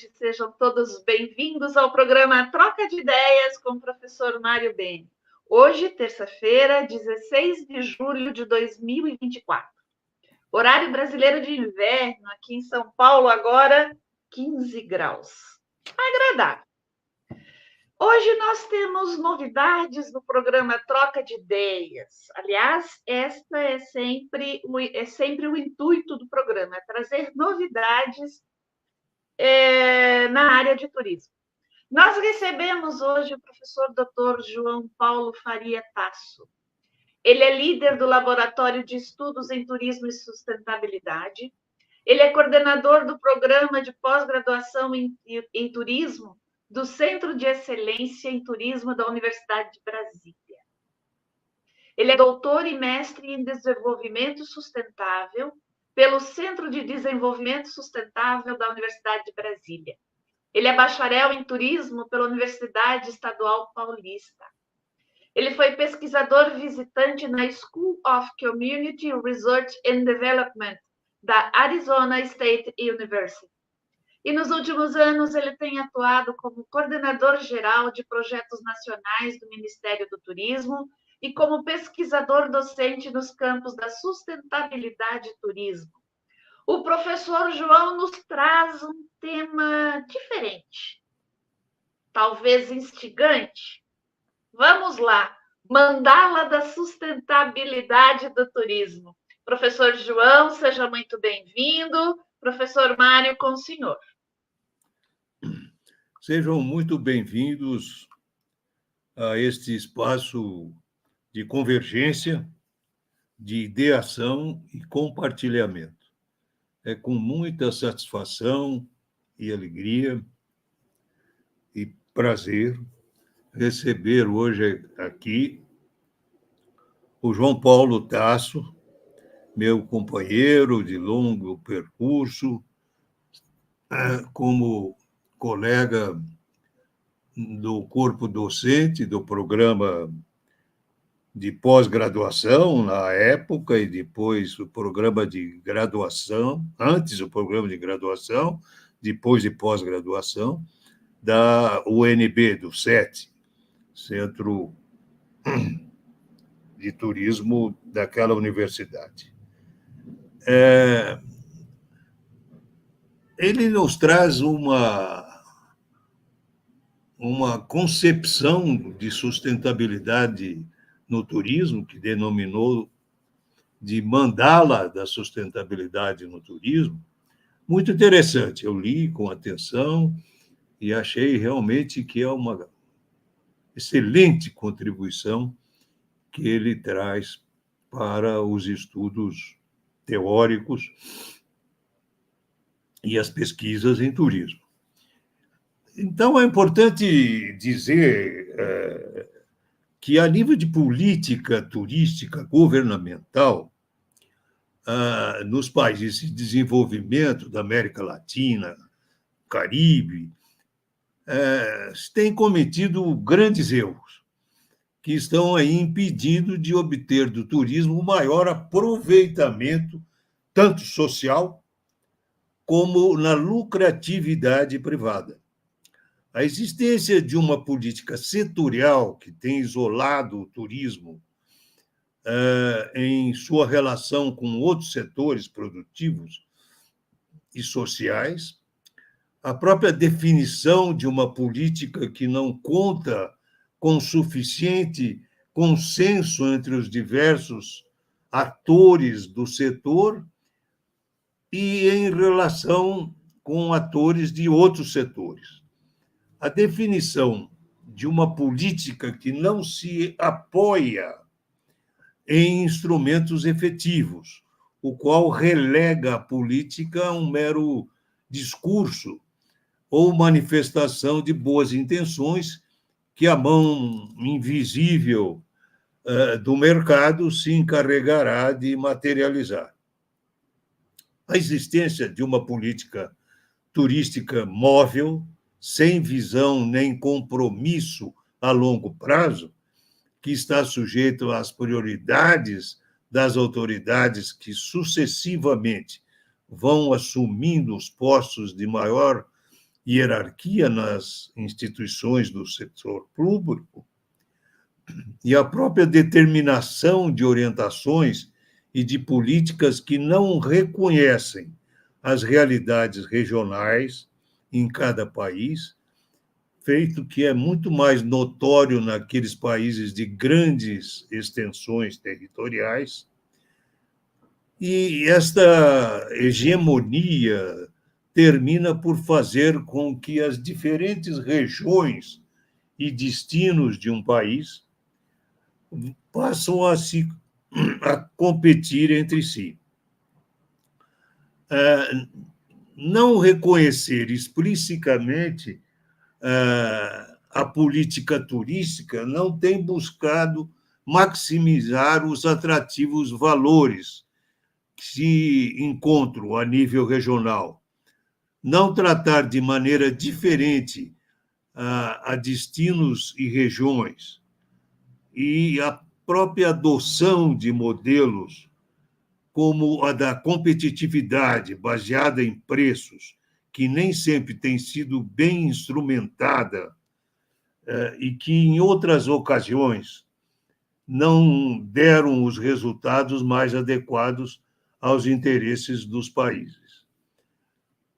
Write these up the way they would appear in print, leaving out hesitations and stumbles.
noite, sejam todos bem-vindos ao programa Troca de Ideias com o professor Mário Beni. Hoje, terça-feira, 16 de julho de 2024. Horário brasileiro de inverno, aqui em São Paulo, agora 15 graus. Agradável. Hoje nós temos novidades no programa Troca de Ideias. Aliás, esta é sempre o intuito do programa, é trazer novidades na área de turismo. Nós recebemos hoje o professor Dr. João Paulo Faria Tasso. Ele é líder do Laboratório de Estudos em Turismo e Sustentabilidade. Ele é coordenador do Programa de Pós-Graduação em Turismo do Centro de Excelência em Turismo da Universidade de Brasília. Ele é doutor e mestre em Desenvolvimento Sustentável pelo Centro de Desenvolvimento Sustentável da Universidade de Brasília. Ele é bacharel em Turismo pela Universidade Estadual Paulista. Ele foi pesquisador visitante na School of Community Research and Development da Arizona State University. E nos últimos anos ele tem atuado como coordenador geral de projetos nacionais do Ministério do Turismo e como pesquisador docente nos campos da sustentabilidade e turismo. O professor João nos traz um tema diferente, talvez instigante. Vamos lá, mandala da sustentabilidade do turismo. Professor João, seja muito bem-vindo. Professor Mário, com o senhor. Sejam muito bem-vindos a este espaço de convergência, de ideação e compartilhamento. É com muita satisfação e alegria e prazer receber hoje aqui o João Paulo Tasso, meu companheiro de longo percurso, como colega do corpo docente do programa de pós-graduação na época e depois o programa de graduação, antes o programa de graduação, depois de pós-graduação, da UNB, do CET, Centro de Turismo daquela universidade. Ele nos traz uma concepção de sustentabilidade no turismo, que denominou de mandala da sustentabilidade no turismo, muito interessante. Eu li com atenção e achei realmente que é uma excelente contribuição que ele traz para os estudos teóricos e as pesquisas em turismo. Então, é importante dizer que, a nível de política turística governamental, nos países de desenvolvimento da América Latina, Caribe, se tem cometido grandes erros, que estão aí impedindo de obter do turismo o maior aproveitamento, tanto social como na lucratividade privada. A existência de uma política setorial que tem isolado o turismo em sua relação com outros setores produtivos e sociais, a própria definição de uma política que não conta com suficiente consenso entre os diversos atores do setor e em relação com atores de outros setores. A definição de uma política que não se apoia em instrumentos efetivos, o qual relega a política a um mero discurso ou manifestação de boas intenções que a mão invisível do mercado se encarregará de materializar. A existência de uma política turística móvel, sem visão nem compromisso a longo prazo, que está sujeito às prioridades das autoridades que sucessivamente vão assumindo os postos de maior hierarquia nas instituições do setor público e a própria determinação de orientações e de políticas que não reconhecem as realidades regionais em cada país, feito que é muito mais notório naqueles países de grandes extensões territoriais. E esta hegemonia termina por fazer com que as diferentes regiões e destinos de um país passam a competir entre si. Não reconhecer explicitamente a política turística não tem buscado maximizar os atrativos valores que se encontram a nível regional. Não tratar de maneira diferente a destinos e regiões, e a própria adoção de modelos como a da competitividade baseada em preços, que nem sempre tem sido bem instrumentada e que, em outras ocasiões, não deram os resultados mais adequados aos interesses dos países.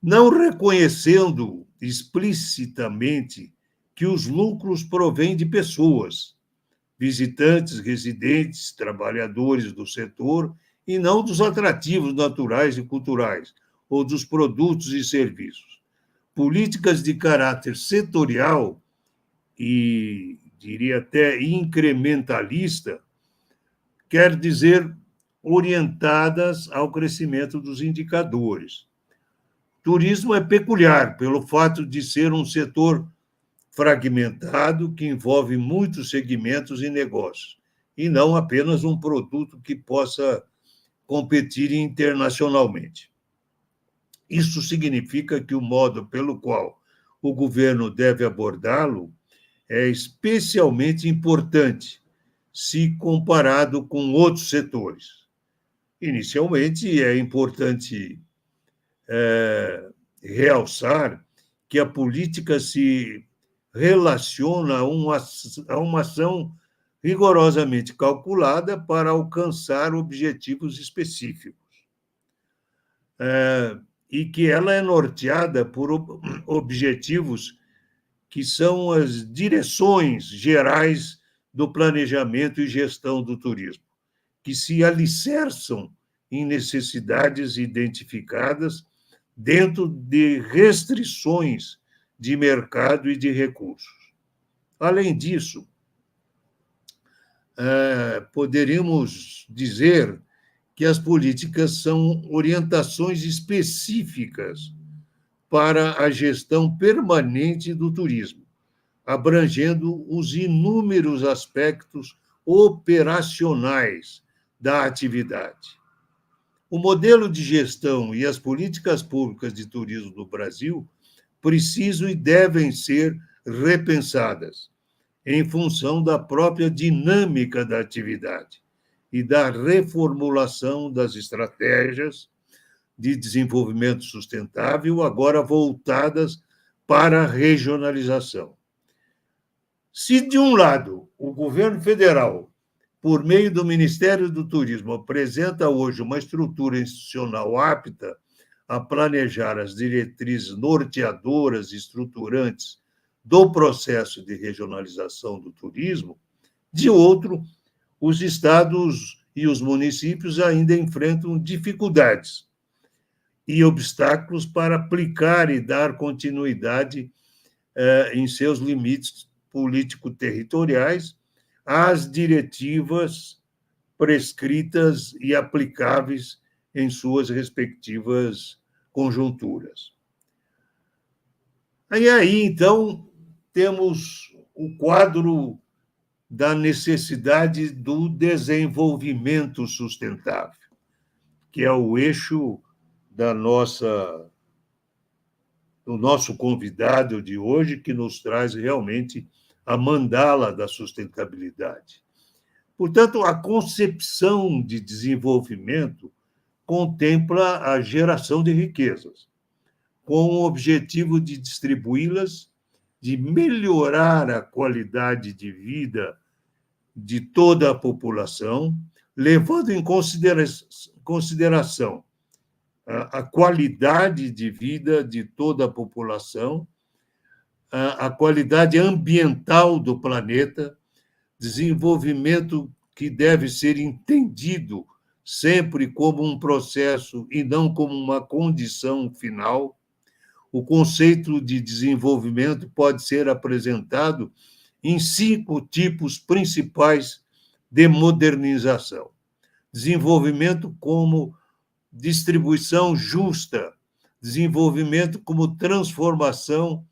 Não reconhecendo explicitamente que os lucros provêm de pessoas, visitantes, residentes, trabalhadores do setor, e não dos atrativos naturais e culturais, ou dos produtos e serviços. Políticas de caráter setorial e, diria até, incrementalista, quer dizer orientadas ao crescimento dos indicadores. Turismo é peculiar pelo fato de ser um setor fragmentado que envolve muitos segmentos e negócios, e não apenas um produto que possa competir internacionalmente. Isso significa que o modo pelo qual o governo deve abordá-lo é especialmente importante se comparado com outros setores. Inicialmente, é importante realçar que a política se relaciona a uma ação rigorosamente calculada para alcançar objetivos específicos. E que ela é norteada por objetivos que são as direções gerais do planejamento e gestão do turismo, que se alicerçam em necessidades identificadas dentro de restrições de mercado e de recursos. Além disso, poderíamos dizer que as políticas são orientações específicas para a gestão permanente do turismo, abrangendo os inúmeros aspectos operacionais da atividade. O modelo de gestão e as políticas públicas de turismo do Brasil precisam e devem ser repensadas em função da própria dinâmica da atividade e da reformulação das estratégias de desenvolvimento sustentável, agora voltadas para a regionalização. Se, de um lado, o governo federal, por meio do Ministério do Turismo, apresenta hoje uma estrutura institucional apta a planejar as diretrizes norteadoras e estruturantes do processo de regionalização do turismo, de outro, os estados e os municípios ainda enfrentam dificuldades e obstáculos para aplicar e dar continuidade em seus limites político-territoriais às diretivas prescritas e aplicáveis em suas respectivas conjunturas. Aí, então, temos o quadro da necessidade do desenvolvimento sustentável, que é o eixo do nosso convidado de hoje, que nos traz realmente a mandala da sustentabilidade. Portanto, a concepção de desenvolvimento contempla a geração de riquezas, com o objetivo de distribuí-las, de melhorar a qualidade de vida de toda a população, levando em consideração a qualidade de vida de toda a população, a qualidade ambiental do planeta, desenvolvimento que deve ser entendido sempre como um processo e não como uma condição final. O conceito de desenvolvimento pode ser apresentado em 5 tipos principais de modernização. Desenvolvimento como distribuição justa, desenvolvimento como transformação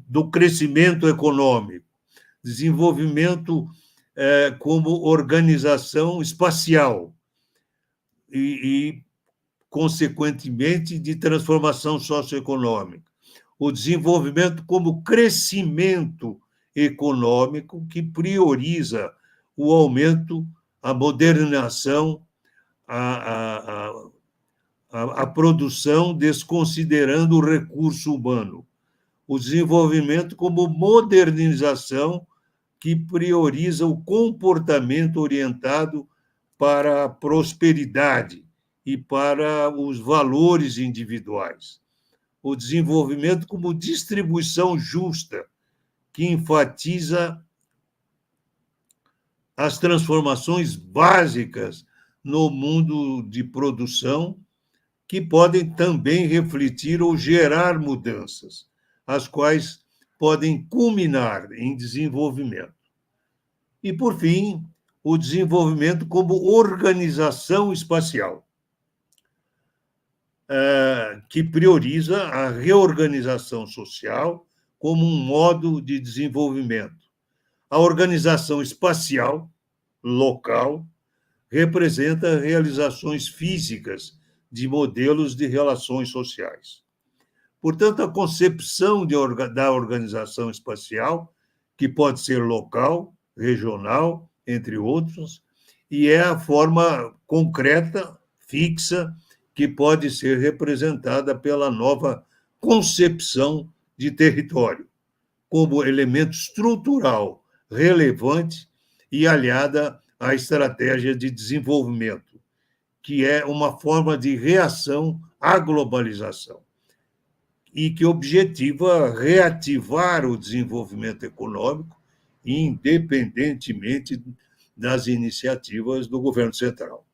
do crescimento econômico, desenvolvimento como organização espacial e, consequentemente, de transformação socioeconômica. O desenvolvimento como crescimento econômico que prioriza o aumento, a modernização, a produção, desconsiderando o recurso humano. O desenvolvimento como modernização que prioriza o comportamento orientado para a prosperidade e para os valores individuais. O desenvolvimento como distribuição justa, que enfatiza as transformações básicas no mundo de produção, que podem também refletir ou gerar mudanças, as quais podem culminar em desenvolvimento. E, por fim, o desenvolvimento como organização espacial, que prioriza a reorganização social como um modo de desenvolvimento. A organização espacial local representa realizações físicas de modelos de relações sociais. Portanto, a concepção da organização espacial, que pode ser local, regional, entre outros, e é a forma concreta, fixa, que pode ser representada pela nova concepção de território, como elemento estrutural relevante e aliada à estratégia de desenvolvimento, que é uma forma de reação à globalização e que objetiva reativar o desenvolvimento econômico, independentemente das iniciativas do governo central.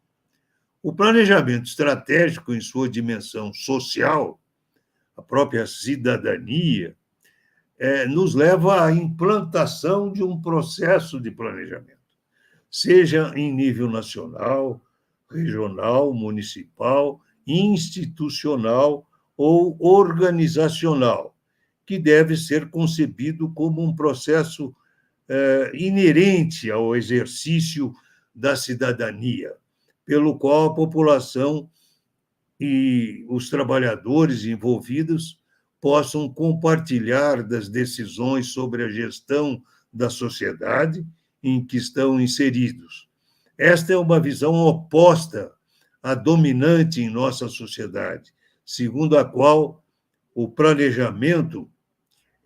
O planejamento estratégico, em sua dimensão social, a própria cidadania, nos leva à implantação de um processo de planejamento, seja em nível nacional, regional, municipal, institucional ou organizacional, que deve ser concebido como um processo inerente ao exercício da cidadania, pelo qual a população e os trabalhadores envolvidos possam compartilhar das decisões sobre a gestão da sociedade em que estão inseridos. Esta é uma visão oposta à dominante em nossa sociedade, segundo a qual o planejamento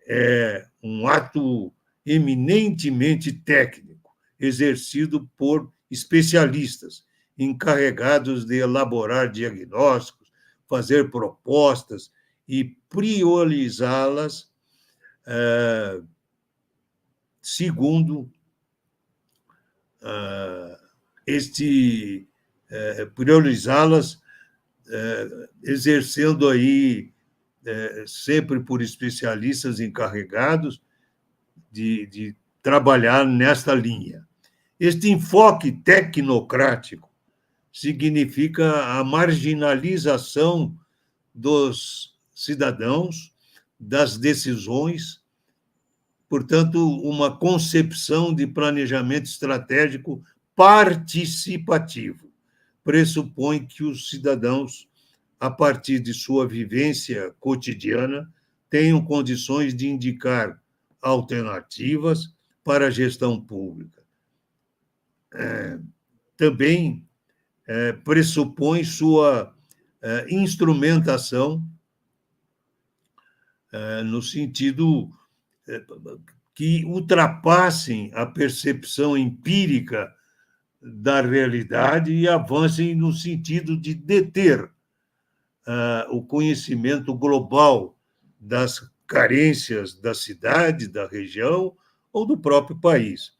é um ato eminentemente técnico, exercido por especialistas, encarregados de elaborar diagnósticos, fazer propostas e priorizá-las segundo priorizá-las exercendo aí sempre por especialistas encarregados de trabalhar nesta linha. Este enfoque tecnocrático significa a marginalização dos cidadãos, das decisões, portanto, uma concepção de planejamento estratégico participativo. Pressupõe que os cidadãos, a partir de sua vivência cotidiana, tenham condições de indicar alternativas para a gestão pública. Também pressupõe sua instrumentação no sentido que ultrapassem a percepção empírica da realidade e avancem no sentido de deter o conhecimento global das carências da cidade, da região ou do próprio país,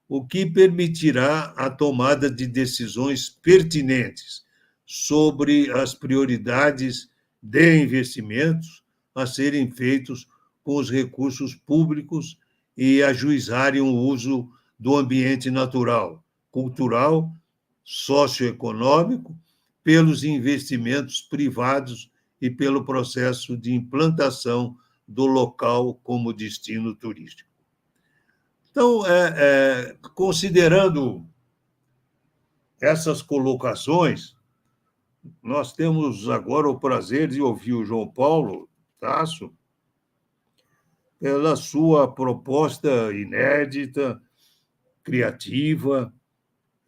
o que permitirá a tomada de decisões pertinentes sobre as prioridades de investimentos a serem feitos com os recursos públicos e ajuizarem o uso do ambiente natural, cultural, socioeconômico, pelos investimentos privados e pelo processo de implantação do local como destino turístico. Então, considerando essas colocações, nós temos agora o prazer de ouvir o João Paulo Tasso pela sua proposta inédita, criativa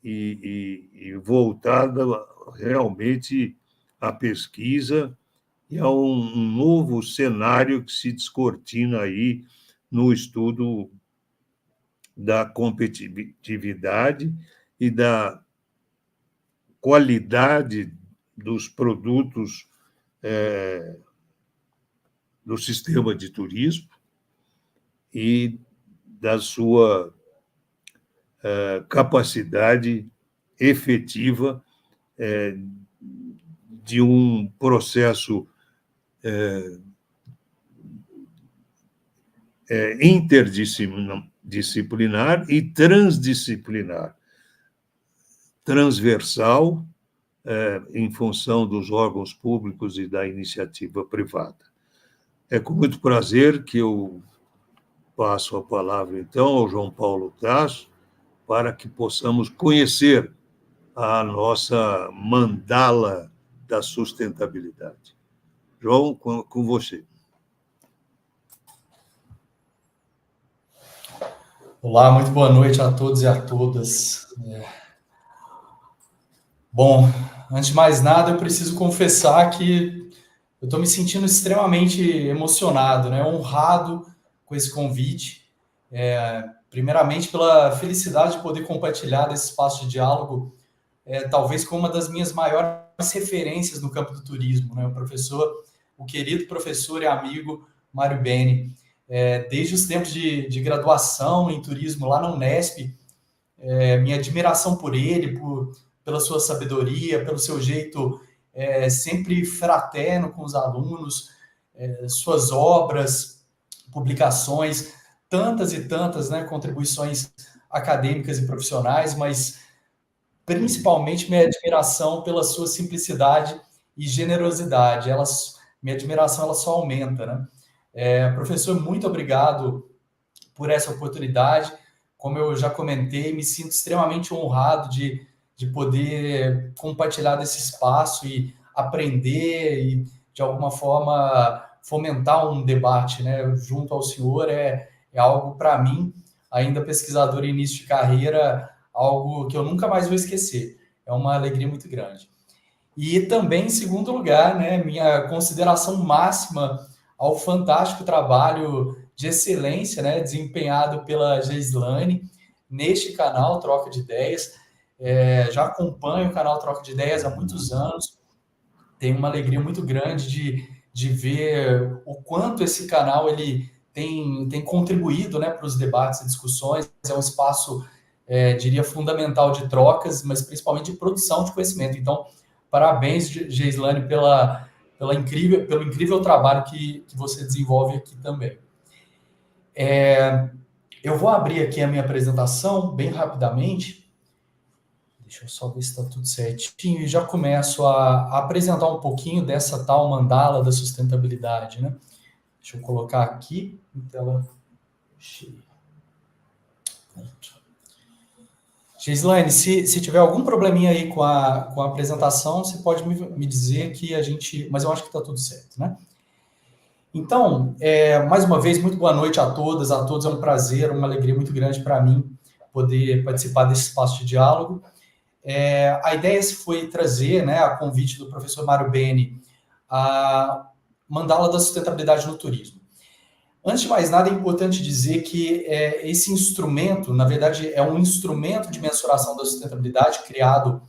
e voltada realmente à pesquisa e a um novo cenário que se descortina aí no estudo da competitividade e da qualidade dos produtos do sistema de turismo e da sua capacidade efetiva de um processo interdisciplinar e transdisciplinar, transversal, em função dos órgãos públicos e da iniciativa privada. É com muito prazer que eu passo a palavra, então, ao João Paulo Tasso, para que possamos conhecer a nossa mandala da sustentabilidade. João, com você. Olá, muito boa noite a todos e a todas. Bom, antes de mais nada, eu preciso confessar que eu estou me sentindo extremamente emocionado, né? Honrado com esse convite. Primeiramente, pela felicidade de poder compartilhar desse espaço de diálogo, talvez com uma das minhas maiores referências no campo do turismo, né? O querido professor e amigo Mário Beni. Desde os tempos de graduação em turismo lá na Unesp, minha admiração por ele, pela sua sabedoria, pelo seu jeito sempre fraterno com os alunos, suas obras, publicações, tantas e tantas, né, contribuições acadêmicas e profissionais, mas principalmente minha admiração pela sua simplicidade e generosidade. Minha admiração ela só aumenta, né? Professor, muito obrigado por essa oportunidade. Como eu já comentei, me sinto extremamente honrado de poder compartilhar desse espaço e aprender e, de alguma forma, fomentar um debate, né, junto ao senhor. É algo, para mim, ainda pesquisador em início de carreira, algo que eu nunca mais vou esquecer. É uma alegria muito grande. E também, em segundo lugar, né, minha consideração máxima ao fantástico trabalho de excelência, né, desempenhado pela Geislane neste canal Troca de Ideias. Já acompanho o canal Troca de Ideias há muitos anos. Tenho uma alegria muito grande de ver o quanto esse canal ele tem contribuído, né, para os debates e discussões. É um espaço, diria, fundamental de trocas, mas principalmente de produção de conhecimento. Então, parabéns, Geislane, pelo incrível trabalho que você desenvolve aqui também. Eu vou abrir aqui a minha apresentação bem rapidamente. Deixa eu só ver se está tudo certinho. E já começo a apresentar um pouquinho dessa tal mandala da sustentabilidade, né? Deixa eu colocar aqui em tela cheia. Pronto. Geislane, se tiver algum probleminha aí com a apresentação, você pode me dizer que a gente... Mas eu acho que está tudo certo, né? Então, mais uma vez, muito boa noite a todas, a todos. É um prazer, uma alegria muito grande para mim poder participar desse espaço de diálogo. A ideia foi trazer, né, a convite do professor Mário Beni, a mandala da sustentabilidade no turismo. Antes de mais nada, é importante dizer que esse instrumento, na verdade, é um instrumento de mensuração da sustentabilidade criado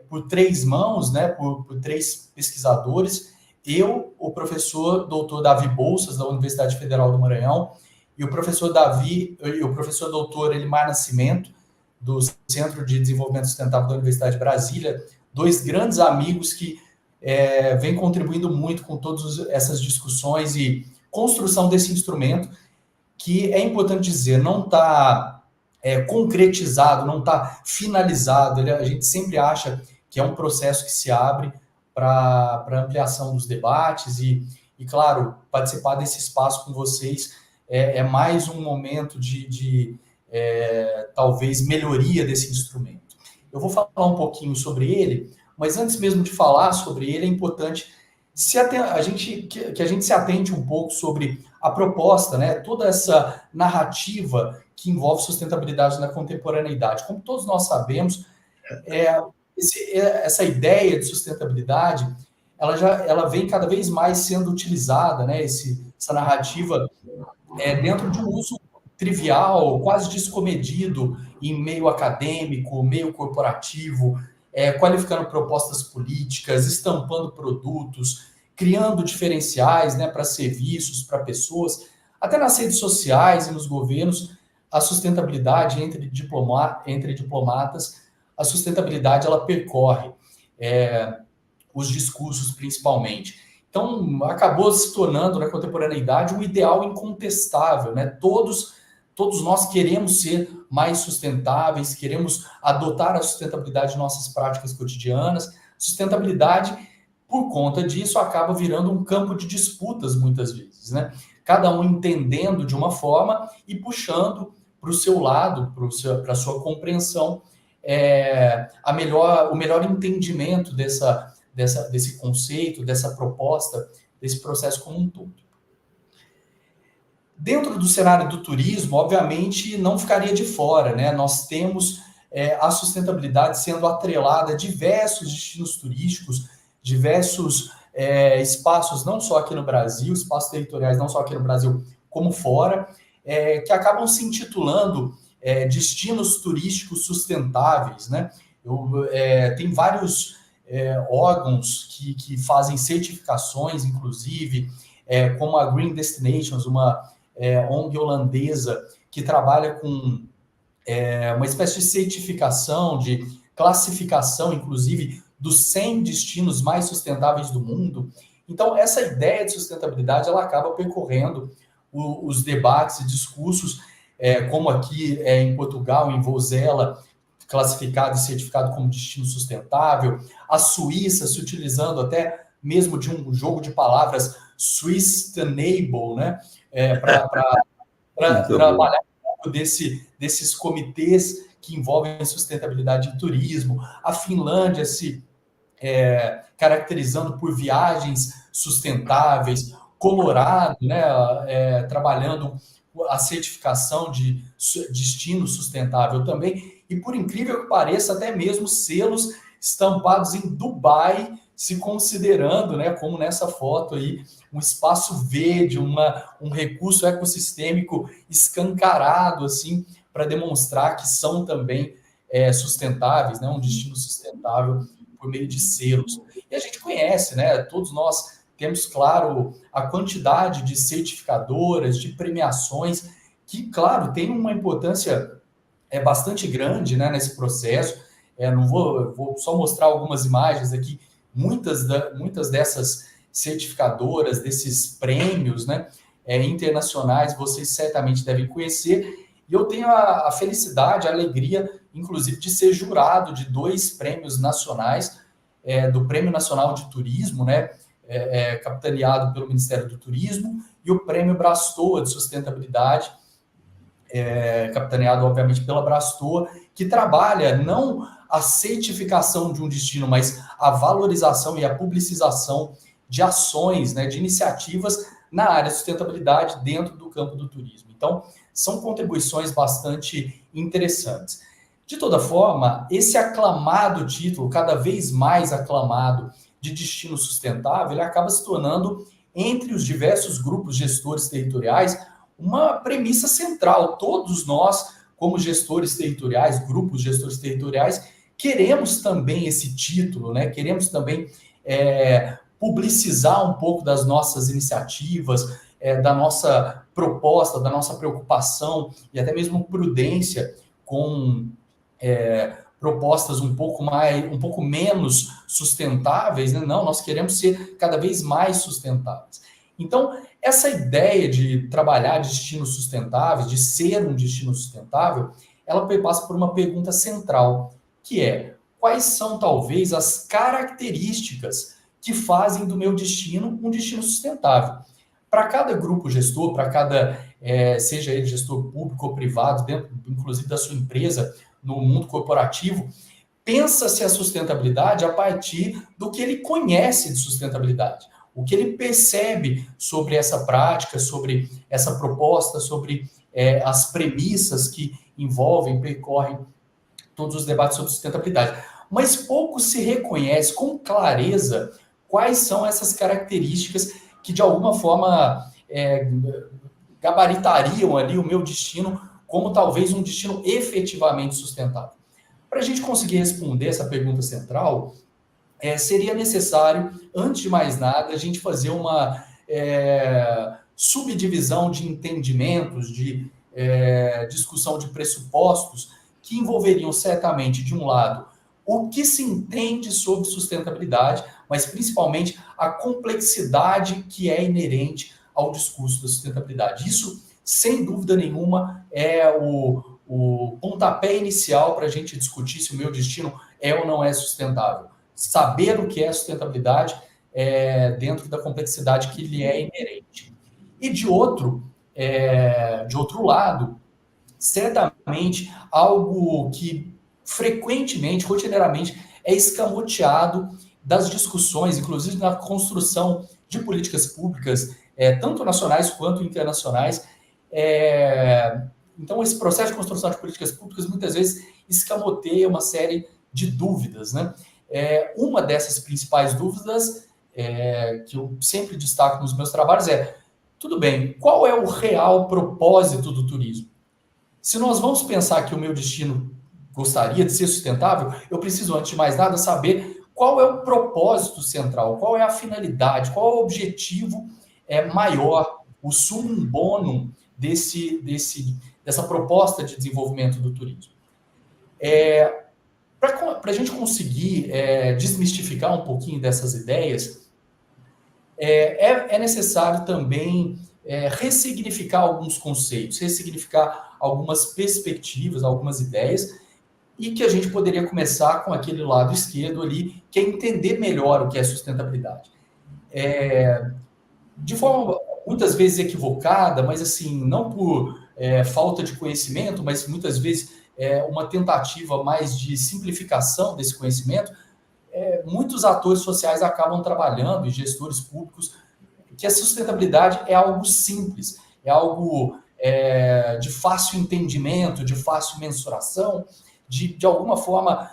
por 3 mãos, né, por 3 pesquisadores, eu, o professor doutor Davi Bolsas, da Universidade Federal do Maranhão, e o professor doutor Elimar Nascimento, do Centro de Desenvolvimento Sustentável da Universidade de Brasília, 2 grandes amigos que vêm contribuindo muito com todas essas discussões e construção desse instrumento, que é importante dizer, não está concretizado, não está finalizado. A gente sempre acha que é um processo que se abre para ampliação dos debates e, claro, participar desse espaço com vocês é mais um momento de talvez melhoria desse instrumento. Eu vou falar um pouquinho sobre ele, mas antes mesmo de falar sobre ele, é importante que a gente se atente um pouco sobre a proposta, né? Toda essa narrativa que envolve sustentabilidade na contemporaneidade. Como todos nós sabemos, essa ideia de sustentabilidade, ela vem cada vez mais sendo utilizada, né? Essa narrativa dentro de um uso trivial, quase descomedido, em meio acadêmico, meio corporativo, qualificando propostas políticas, estampando produtos, criando diferenciais, né, para serviços, para pessoas, até nas redes sociais e nos governos, a sustentabilidade entre diplomatas, a sustentabilidade ela percorre os discursos principalmente. Então, acabou se tornando na contemporaneidade um ideal incontestável, né? Todos nós queremos ser mais sustentáveis, queremos adotar a sustentabilidade em nossas práticas cotidianas. Sustentabilidade, por conta disso, acaba virando um campo de disputas muitas vezes, né? Cada um entendendo de uma forma e puxando para o seu lado, para a sua compreensão, o melhor entendimento desse conceito, dessa proposta, desse processo como um todo. Dentro do cenário do turismo, obviamente, não ficaria de fora, né? Nós temos a sustentabilidade sendo atrelada a diversos destinos turísticos, diversos espaços, não só aqui no Brasil, espaços territoriais, não só aqui no Brasil, como fora, que acabam se intitulando destinos turísticos sustentáveis, né? Tem vários órgãos que fazem certificações, inclusive, como a Green Destinations, uma ONG holandesa que trabalha com uma espécie de certificação, de classificação, inclusive, dos 100 destinos mais sustentáveis do mundo. Então, essa ideia de sustentabilidade, ela acaba percorrendo os debates e discursos, como aqui em Portugal, em Vozela, classificado e certificado como destino sustentável, a Suíça se utilizando até mesmo de um jogo de palavras Swisstenable, né? Para trabalhar um pouco desses comitês que envolvem sustentabilidade em turismo. A Finlândia se caracterizando por viagens sustentáveis, Colorado, né, trabalhando a certificação de destino sustentável também, e por incrível que pareça, até mesmo selos estampados em Dubai, se considerando, né, como nessa foto aí, um espaço verde, um recurso ecossistêmico escancarado, assim, para demonstrar que são também sustentáveis, né, um destino sustentável por meio de selos. E a gente conhece, né, todos nós temos, claro, a quantidade de certificadoras, de premiações, que, claro, tem uma importância bastante grande, né, nesse processo. Vou só mostrar algumas imagens aqui. Muitas dessas certificadoras, desses prêmios, né, internacionais, vocês certamente devem conhecer. E eu tenho a felicidade, a alegria, inclusive, de ser jurado de 2 prêmios nacionais, do Prêmio Nacional de Turismo, né, capitaneado pelo Ministério do Turismo, e o Prêmio Brastoa de Sustentabilidade, capitaneado, obviamente, pela Brastoa, que trabalha não a certificação de um destino, mas a valorização e a publicização de ações, né, de iniciativas na área de sustentabilidade dentro do campo do turismo. Então, são contribuições bastante interessantes. De toda forma, esse aclamado título, cada vez mais aclamado, de destino sustentável, ele acaba se tornando, entre os diversos grupos gestores territoriais, uma premissa central. Todos nós, como gestores territoriais, grupos gestores territoriais, queremos também esse título, né? Queremos também publicizar um pouco das nossas iniciativas, da nossa proposta, da nossa preocupação e até mesmo prudência com propostas um pouco menos sustentáveis, né? Não, nós queremos ser cada vez mais sustentáveis. Então, essa ideia de trabalhar destinos sustentáveis, de ser um destino sustentável, ela passa por uma pergunta central, que é: quais são, talvez, as características que fazem do meu destino um destino sustentável? Para cada grupo gestor, para cada, seja ele gestor público ou privado, dentro, inclusive, da sua empresa, no mundo corporativo, pensa-se a sustentabilidade a partir do que ele conhece de sustentabilidade, o que ele percebe sobre essa prática, sobre essa proposta, sobre as premissas que envolvem, percorrem todos os debates sobre sustentabilidade. Mas pouco se reconhece com clareza quais são essas características que, de alguma forma, gabaritariam ali o meu destino como talvez um destino efetivamente sustentável. Para a gente conseguir responder essa pergunta central, seria necessário, antes de mais nada, a gente fazer uma subdivisão de entendimentos, de discussão de pressupostos, que envolveriam certamente, de um lado, o que se entende sobre sustentabilidade, mas principalmente a complexidade que é inerente ao discurso da sustentabilidade. Isso, sem dúvida nenhuma, é o pontapé inicial para a gente discutir se o meu destino é ou não é sustentável. Saber o que é sustentabilidade dentro da complexidade que lhe é inerente. E de outro lado, certamente algo que frequentemente, rotineiramente, é escamoteado das discussões, inclusive na construção de políticas públicas, tanto nacionais quanto internacionais. Então, esse processo de construção de políticas públicas muitas vezes escamoteia uma série de dúvidas, né? Uma dessas principais dúvidas que eu sempre destaco nos meus trabalhos tudo bem, qual é o real propósito do turismo? Se nós vamos pensar que o meu destino gostaria de ser sustentável, eu preciso, antes de mais nada, saber qual é o propósito central, qual é a finalidade, qual é o objetivo maior, o summum bonum dessa proposta de desenvolvimento do turismo. Para a gente conseguir desmistificar um pouquinho dessas ideias, é necessário também ressignificar alguns conceitos, ressignificar algumas perspectivas, algumas ideias, e que a gente poderia começar com aquele lado esquerdo ali, que é entender melhor o que é sustentabilidade. De forma muitas vezes equivocada, mas assim, não por falta de conhecimento, mas muitas vezes uma tentativa mais de simplificação desse conhecimento, muitos atores sociais acabam trabalhando, e gestores públicos, que a sustentabilidade é algo simples, é algo de fácil entendimento, de fácil mensuração, de alguma forma,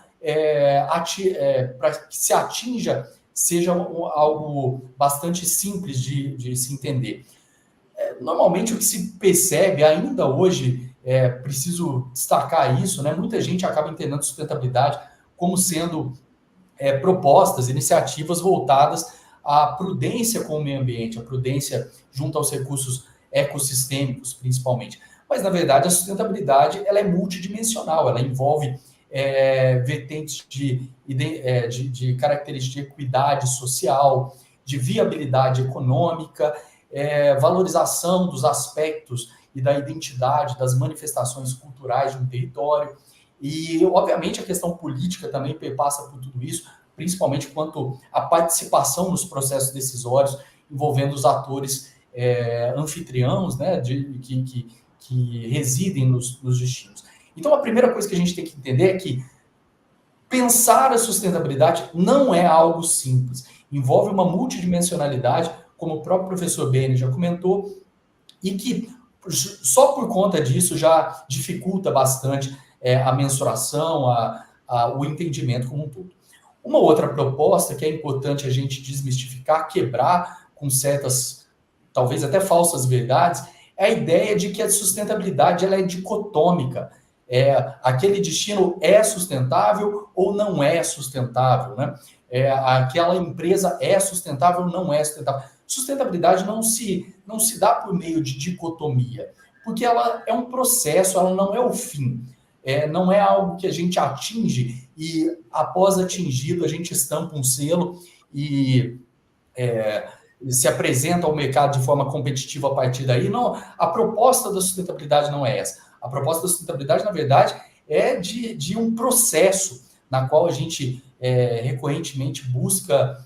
para que se atinja, seja algo bastante simples de se entender. Normalmente, o que se percebe ainda hoje, preciso destacar isso, né? Muita gente acaba entendendo sustentabilidade como sendo propostas, iniciativas voltadas à prudência com o meio ambiente, a prudência junto aos recursos ecossistêmicos, principalmente. Mas, na verdade, a sustentabilidade ela é multidimensional, ela envolve vertentes de características de equidade social, de viabilidade econômica, valorização dos aspectos e da identidade das manifestações culturais de um território. E, obviamente, a questão política também perpassa por tudo isso, principalmente quanto à participação nos processos decisórios envolvendo os atores anfitriãos, né, que residem nos destinos. Então, a primeira coisa que a gente tem que entender é que pensar a sustentabilidade não é algo simples. Envolve uma multidimensionalidade, como o próprio professor Bene já comentou, e que só por conta disso já dificulta bastante a mensuração, o entendimento como um todo. Uma outra proposta que é importante a gente desmistificar, quebrar com certas, talvez até falsas verdades, é a ideia de que a sustentabilidade ela é dicotômica. Aquele destino é sustentável ou não é sustentável, né? Aquela empresa é sustentável ou não é sustentável. Sustentabilidade não se dá por meio de dicotomia, porque ela é um processo, ela não é o fim. Não é algo que a gente atinge e, após atingido, a gente estampa um selo e se apresenta ao mercado de forma competitiva a partir daí. Não, a proposta da sustentabilidade não é essa. A proposta da sustentabilidade, na verdade, é de um processo na qual a gente recorrentemente busca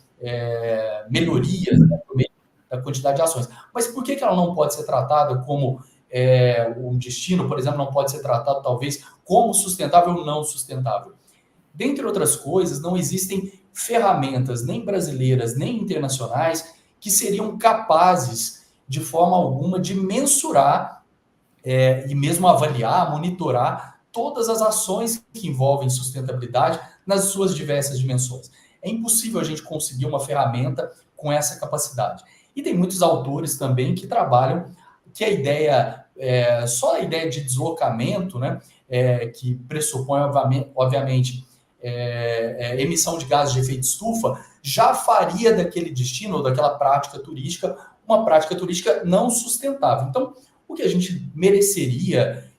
melhorias, né, por meio da quantidade de ações. Mas por que ela não pode ser tratada como um destino, por exemplo, não pode ser tratado, talvez, como sustentável ou não sustentável? Dentre outras coisas, não existem ferramentas, nem brasileiras, nem internacionais, que seriam capazes, de forma alguma, de mensurar e mesmo avaliar, monitorar todas as ações que envolvem sustentabilidade nas suas diversas dimensões. É impossível a gente conseguir uma ferramenta com essa capacidade. E tem muitos autores também que trabalham que a ideia, só a ideia de deslocamento, né, que pressupõe, obviamente, emissão de gases de efeito estufa, já faria daquele destino ou daquela prática turística uma prática turística não sustentável. Então, o que a gente mereceria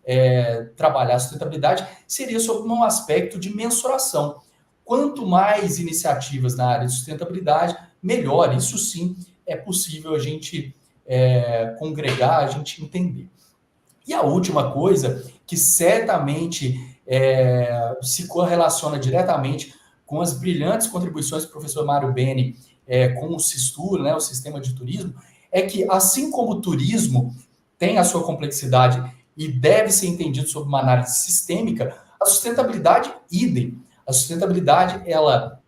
trabalhar a sustentabilidade seria sobre um aspecto de mensuração. Quanto mais iniciativas na área de sustentabilidade, melhor. Isso sim é possível a gente congregar, a gente entender. E a última coisa, que certamente se correlaciona diretamente com as brilhantes contribuições do professor Mário Beni com o Sistur, né, o sistema de turismo, é que, assim como o turismo tem a sua complexidade e deve ser entendido sob uma análise sistêmica, a sustentabilidade, idem. A sustentabilidade, ela,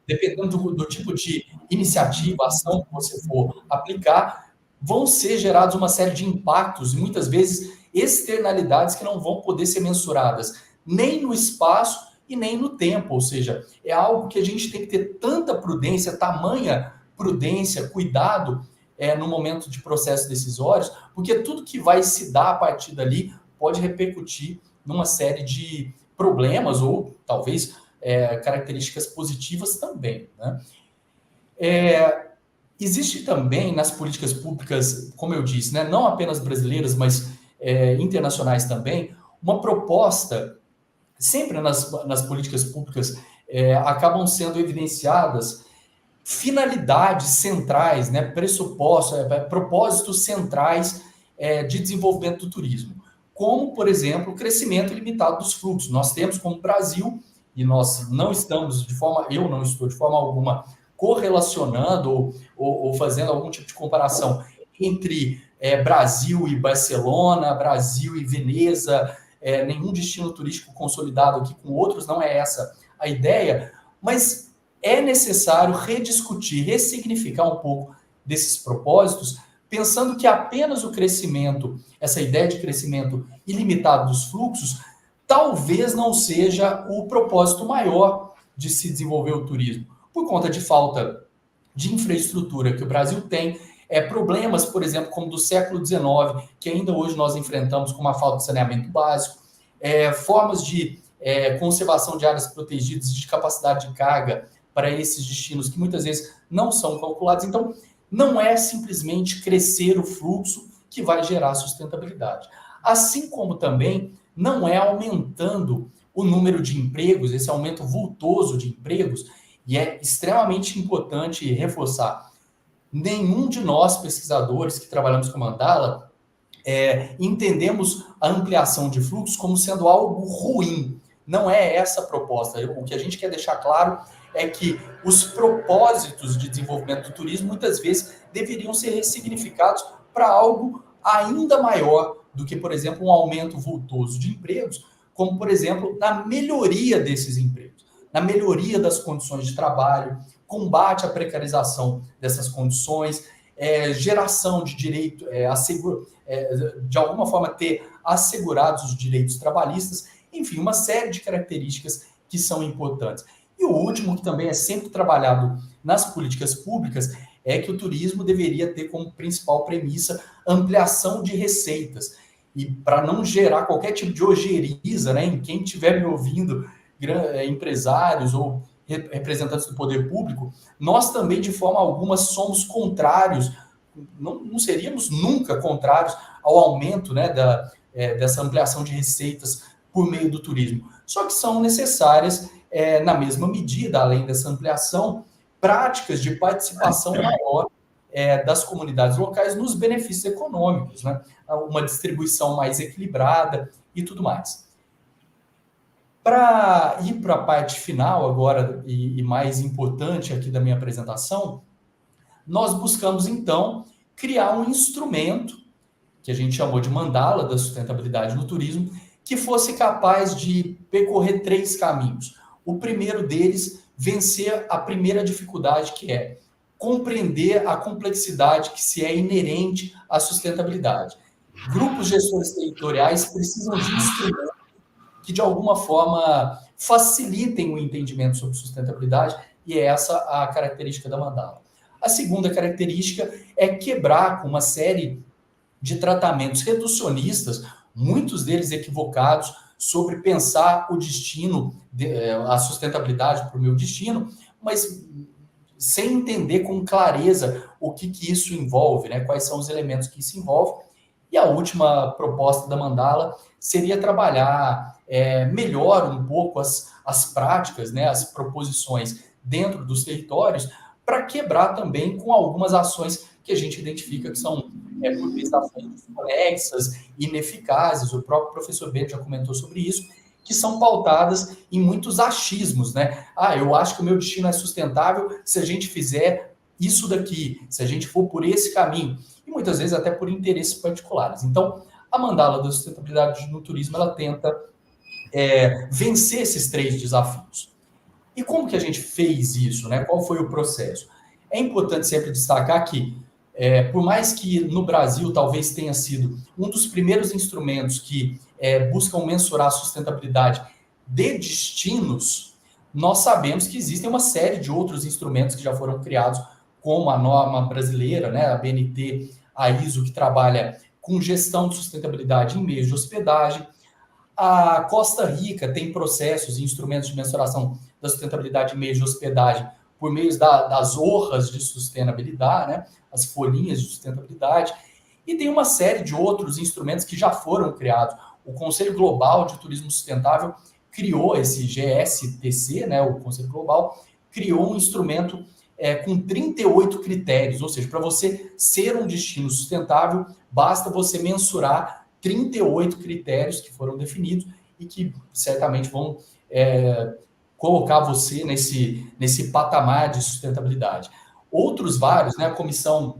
dependendo do tipo de iniciativa, ação que você for aplicar, vão ser gerados uma série de impactos e, muitas vezes, externalidades que não vão poder ser mensuradas nem no espaço e nem no tempo. Ou seja, é algo que a gente tem que ter tanta prudência, tamanha prudência, cuidado no momento de processos decisórios, porque tudo que vai se dar a partir dali pode repercutir numa série de problemas ou, talvez, características positivas também, né? Existe também nas políticas públicas, como eu disse, né, não apenas brasileiras, mas internacionais também, uma proposta, sempre nas políticas públicas acabam sendo evidenciadas finalidades centrais, né, pressupostos, propósitos centrais de desenvolvimento do turismo, como, por exemplo, o crescimento ilimitado dos fluxos. Nós temos como Brasil, e nós não estamos eu não estou de forma alguma correlacionando ou fazendo algum tipo de comparação entre Brasil e Barcelona, Brasil e Veneza, nenhum destino turístico consolidado aqui com outros, não é essa a ideia, mas é necessário rediscutir, ressignificar um pouco desses propósitos, pensando que apenas o crescimento, essa ideia de crescimento ilimitado dos fluxos, talvez não seja o propósito maior de se desenvolver o turismo, por conta de falta de infraestrutura que o Brasil tem, problemas, por exemplo, como do século XIX, que ainda hoje nós enfrentamos com uma falta de saneamento básico, formas de conservação de áreas protegidas e de capacidade de carga para esses destinos que muitas vezes não são calculados. Então, não é simplesmente crescer o fluxo que vai gerar sustentabilidade. Assim como também não é aumentando o número de empregos, esse aumento vultoso de empregos, e é extremamente importante reforçar. Nenhum de nós, pesquisadores que trabalhamos com Mandala, entendemos a ampliação de fluxo como sendo algo ruim. Não é essa a proposta. O que a gente quer deixar claro é que os propósitos de desenvolvimento do turismo muitas vezes deveriam ser ressignificados para algo ainda maior do que, por exemplo, um aumento vultoso de empregos, como, por exemplo, na melhoria desses empregos, na melhoria das condições de trabalho, combate à precarização dessas condições, geração de direito, de alguma forma ter assegurados os direitos trabalhistas, enfim, uma série de características que são importantes. E o último, que também é sempre trabalhado nas políticas públicas, é que o turismo deveria ter como principal premissa ampliação de receitas. E para não gerar qualquer tipo de ojeriza, né, em quem estiver me ouvindo, empresários ou representantes do poder público, nós também, de forma alguma, somos contrários, não seríamos nunca contrários ao aumento, né, dessa ampliação de receitas por meio do turismo. Só que são necessárias, na mesma medida, além dessa ampliação, práticas de participação maior das comunidades locais nos benefícios econômicos, né? Uma distribuição mais equilibrada e tudo mais. Para ir para a parte final agora, e mais importante aqui da minha apresentação, nós buscamos, então, criar um instrumento, que a gente chamou de mandala da sustentabilidade no turismo, que fosse capaz de percorrer 3 caminhos. O primeiro deles, vencer a primeira dificuldade, que é compreender a complexidade que se é inerente à sustentabilidade. Grupos gestores territoriais precisam de instrumentos que, de alguma forma, facilitem o entendimento sobre sustentabilidade, e é essa a característica da mandala. A segunda característica é quebrar com uma série de tratamentos reducionistas, muitos deles equivocados, sobre pensar o destino, a sustentabilidade para o meu destino, mas sem entender com clareza o que isso envolve, né? Quais são os elementos que isso envolve. E a última proposta da mandala seria trabalhar melhor um pouco as práticas, né? As proposições dentro dos territórios, para quebrar também com algumas ações que a gente identifica que são por vezes ações desconexas, ineficazes. O próprio professor Bento já comentou sobre isso, que são pautadas em muitos achismos, né? Eu acho que o meu destino é sustentável se a gente fizer isso daqui, se a gente for por esse caminho, e muitas vezes até por interesses particulares. Então, a mandala da sustentabilidade no turismo, ela tenta vencer esses 3 desafios. E como que a gente fez isso, né? Qual foi o processo? É importante sempre destacar que, por mais que no Brasil talvez tenha sido um dos primeiros instrumentos que buscam mensurar a sustentabilidade de destinos, nós sabemos que existem uma série de outros instrumentos que já foram criados, como a norma brasileira, né, a BNT, a ISO, que trabalha com gestão de sustentabilidade em meios de hospedagem. A Costa Rica tem processos e instrumentos de mensuração da sustentabilidade em meios de hospedagem por meio das honras de sustentabilidade, né, as folhinhas de sustentabilidade, e tem uma série de outros instrumentos que já foram criados. O Conselho Global de Turismo Sustentável criou esse GSTC, né, o Conselho Global, criou um instrumento com 38 critérios, ou seja, para você ser um destino sustentável, basta você mensurar 38 critérios que foram definidos e que certamente vão colocar você nesse patamar de sustentabilidade. Outros vários, né, a Comissão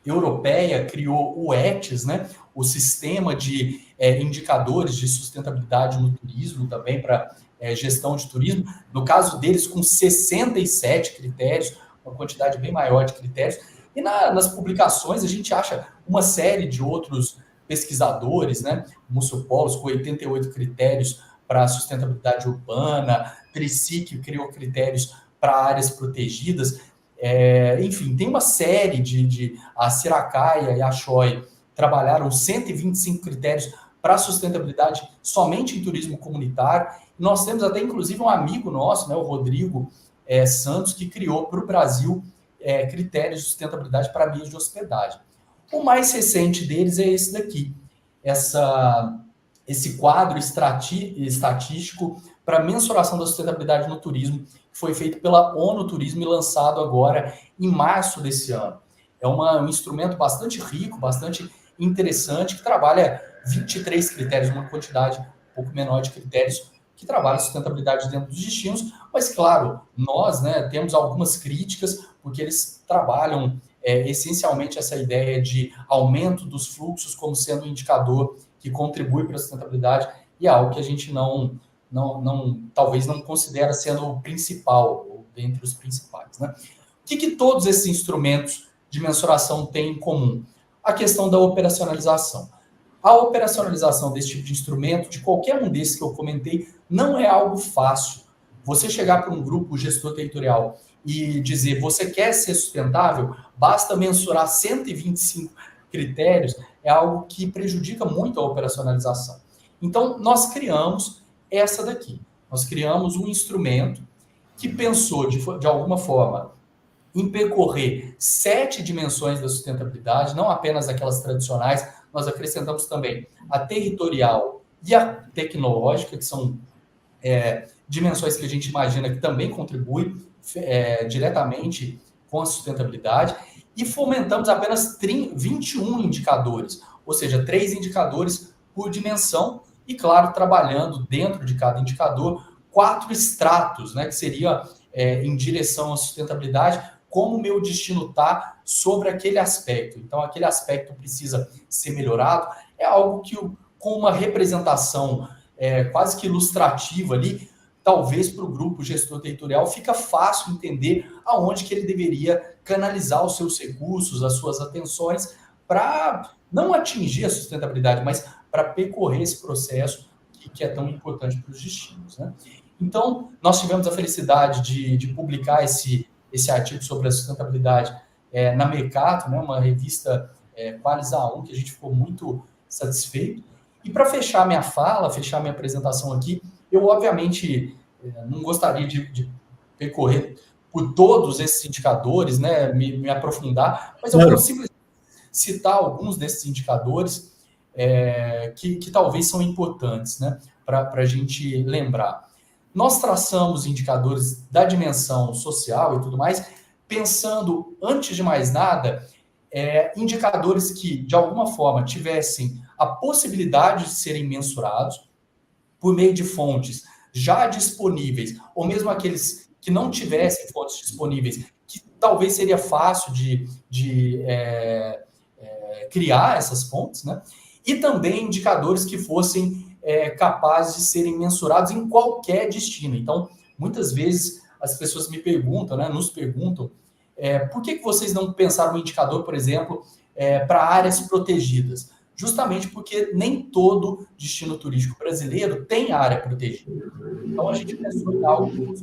Europeia criou o ETS, né, o Sistema de Indicadores de Sustentabilidade no Turismo, também para gestão de turismo, no caso deles com 67 critérios, uma quantidade bem maior de critérios, e nas publicações a gente acha uma série de outros pesquisadores, né, Mussopolos com 88 critérios para a sustentabilidade urbana, Tricic criou critérios para áreas protegidas, enfim, tem uma série a Siracaia e a Choi trabalharam 125 critérios para a sustentabilidade somente em turismo comunitário. Nós temos até, inclusive, um amigo nosso, né, o Rodrigo Santos, que criou para o Brasil critérios de sustentabilidade para meios de hospedagem. O mais recente deles é esse daqui, esse quadro estatístico para mensuração da sustentabilidade no turismo, que foi feito pela ONU Turismo e lançado agora em março desse ano. É um instrumento bastante rico, bastante interessante, que trabalha 23 critérios, uma quantidade um pouco menor de critérios, que trabalha sustentabilidade dentro dos destinos, mas, claro, nós, né, temos algumas críticas, porque eles trabalham essencialmente essa ideia de aumento dos fluxos como sendo um indicador que contribui para a sustentabilidade, e é algo que a gente talvez não considera sendo o principal, ou dentre os principais, né? O que todos esses instrumentos de mensuração têm em comum? A questão da operacionalização. A operacionalização desse tipo de instrumento, de qualquer um desses que eu comentei, não é algo fácil. Você chegar para um grupo gestor territorial e dizer, você quer ser sustentável, basta mensurar 125 critérios, é algo que prejudica muito a operacionalização. Então, nós criamos essa daqui. Nós criamos um instrumento que pensou, de alguma forma, em percorrer 7 dimensões da sustentabilidade, não apenas aquelas tradicionais, nós acrescentamos também a territorial e a tecnológica, que são dimensões que a gente imagina que também contribuem diretamente com a sustentabilidade, e fomentamos apenas 21 indicadores, ou seja, 3 indicadores por dimensão, e, claro, trabalhando dentro de cada indicador 4 estratos, né, que seria em direção à sustentabilidade, como o meu destino está sobre aquele aspecto. Então, aquele aspecto precisa ser melhorado. É algo que, com uma representação quase que ilustrativa ali, talvez para o grupo gestor territorial fica fácil entender aonde que ele deveria canalizar os seus recursos, as suas atenções, para não atingir a sustentabilidade, mas para percorrer esse processo que é tão importante para os destinos, né? Então, nós tivemos a felicidade de publicar esse artigo sobre a sustentabilidade na Mercato, né, uma revista Qualis A1, que a gente ficou muito satisfeito. E para fechar minha fala, fechar minha apresentação aqui, eu, obviamente, não gostaria de percorrer por todos esses indicadores, né, me aprofundar, mas eu vou simplesmente citar alguns desses indicadores que talvez são importantes, né, para a gente lembrar. Nós traçamos indicadores da dimensão social e tudo mais, pensando, antes de mais nada, indicadores que, de alguma forma, tivessem a possibilidade de serem mensurados por meio de fontes já disponíveis, ou mesmo aqueles que não tivessem fontes disponíveis, que talvez seria fácil de criar essas fontes, né? E também indicadores que fossem capazes de serem mensurados em qualquer destino. Então, muitas vezes as pessoas me perguntam, né, nos perguntam, por que vocês não pensaram no indicador, por exemplo, para áreas protegidas? Justamente porque nem todo destino turístico brasileiro tem área protegida. Então, a gente pensou em algo.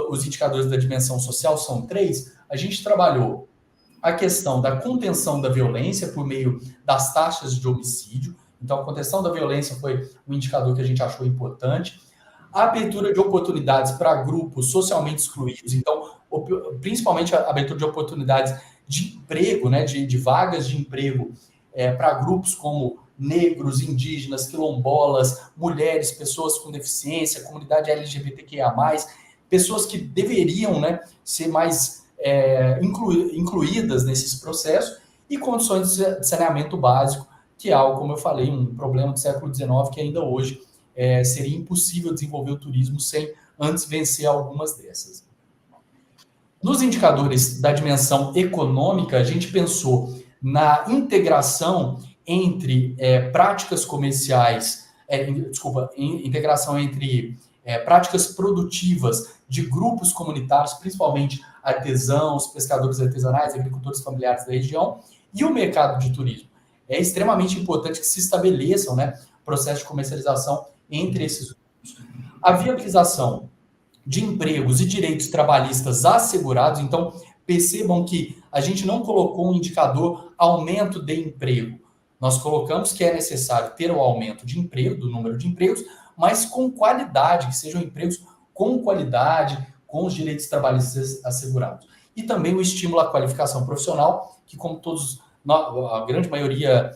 Os indicadores da dimensão social são 3, a gente trabalhou a questão da contenção da violência por meio das taxas de homicídio. Então, a contenção da violência foi um indicador que a gente achou importante. A abertura de oportunidades para grupos socialmente excluídos. Então, principalmente a abertura de oportunidades de emprego, né, de vagas de emprego para grupos como negros, indígenas, quilombolas, mulheres, pessoas com deficiência, comunidade LGBTQIA+, pessoas que deveriam, né, ser mais incluídas nesses processos, e condições de saneamento básico, que é algo, como eu falei, um problema do século XIX que ainda hoje seria impossível desenvolver o turismo sem antes vencer algumas dessas. Nos indicadores da dimensão econômica, a gente pensou na integração entre práticas comerciais, integração entre práticas produtivas de grupos comunitários, principalmente artesãos, pescadores artesanais, agricultores familiares da região, e o mercado de turismo. É extremamente importante que se estabeleçam, né, processos de comercialização entre esses grupos. A viabilização de empregos e direitos trabalhistas assegurados. Então, percebam que a gente não colocou um indicador aumento de emprego. Nós colocamos que é necessário ter o aumento de emprego, do número de empregos, mas com qualidade, que sejam empregos com qualidade, com os direitos trabalhistas assegurados. E também o estímulo à qualificação profissional, que, como todos, a grande maioria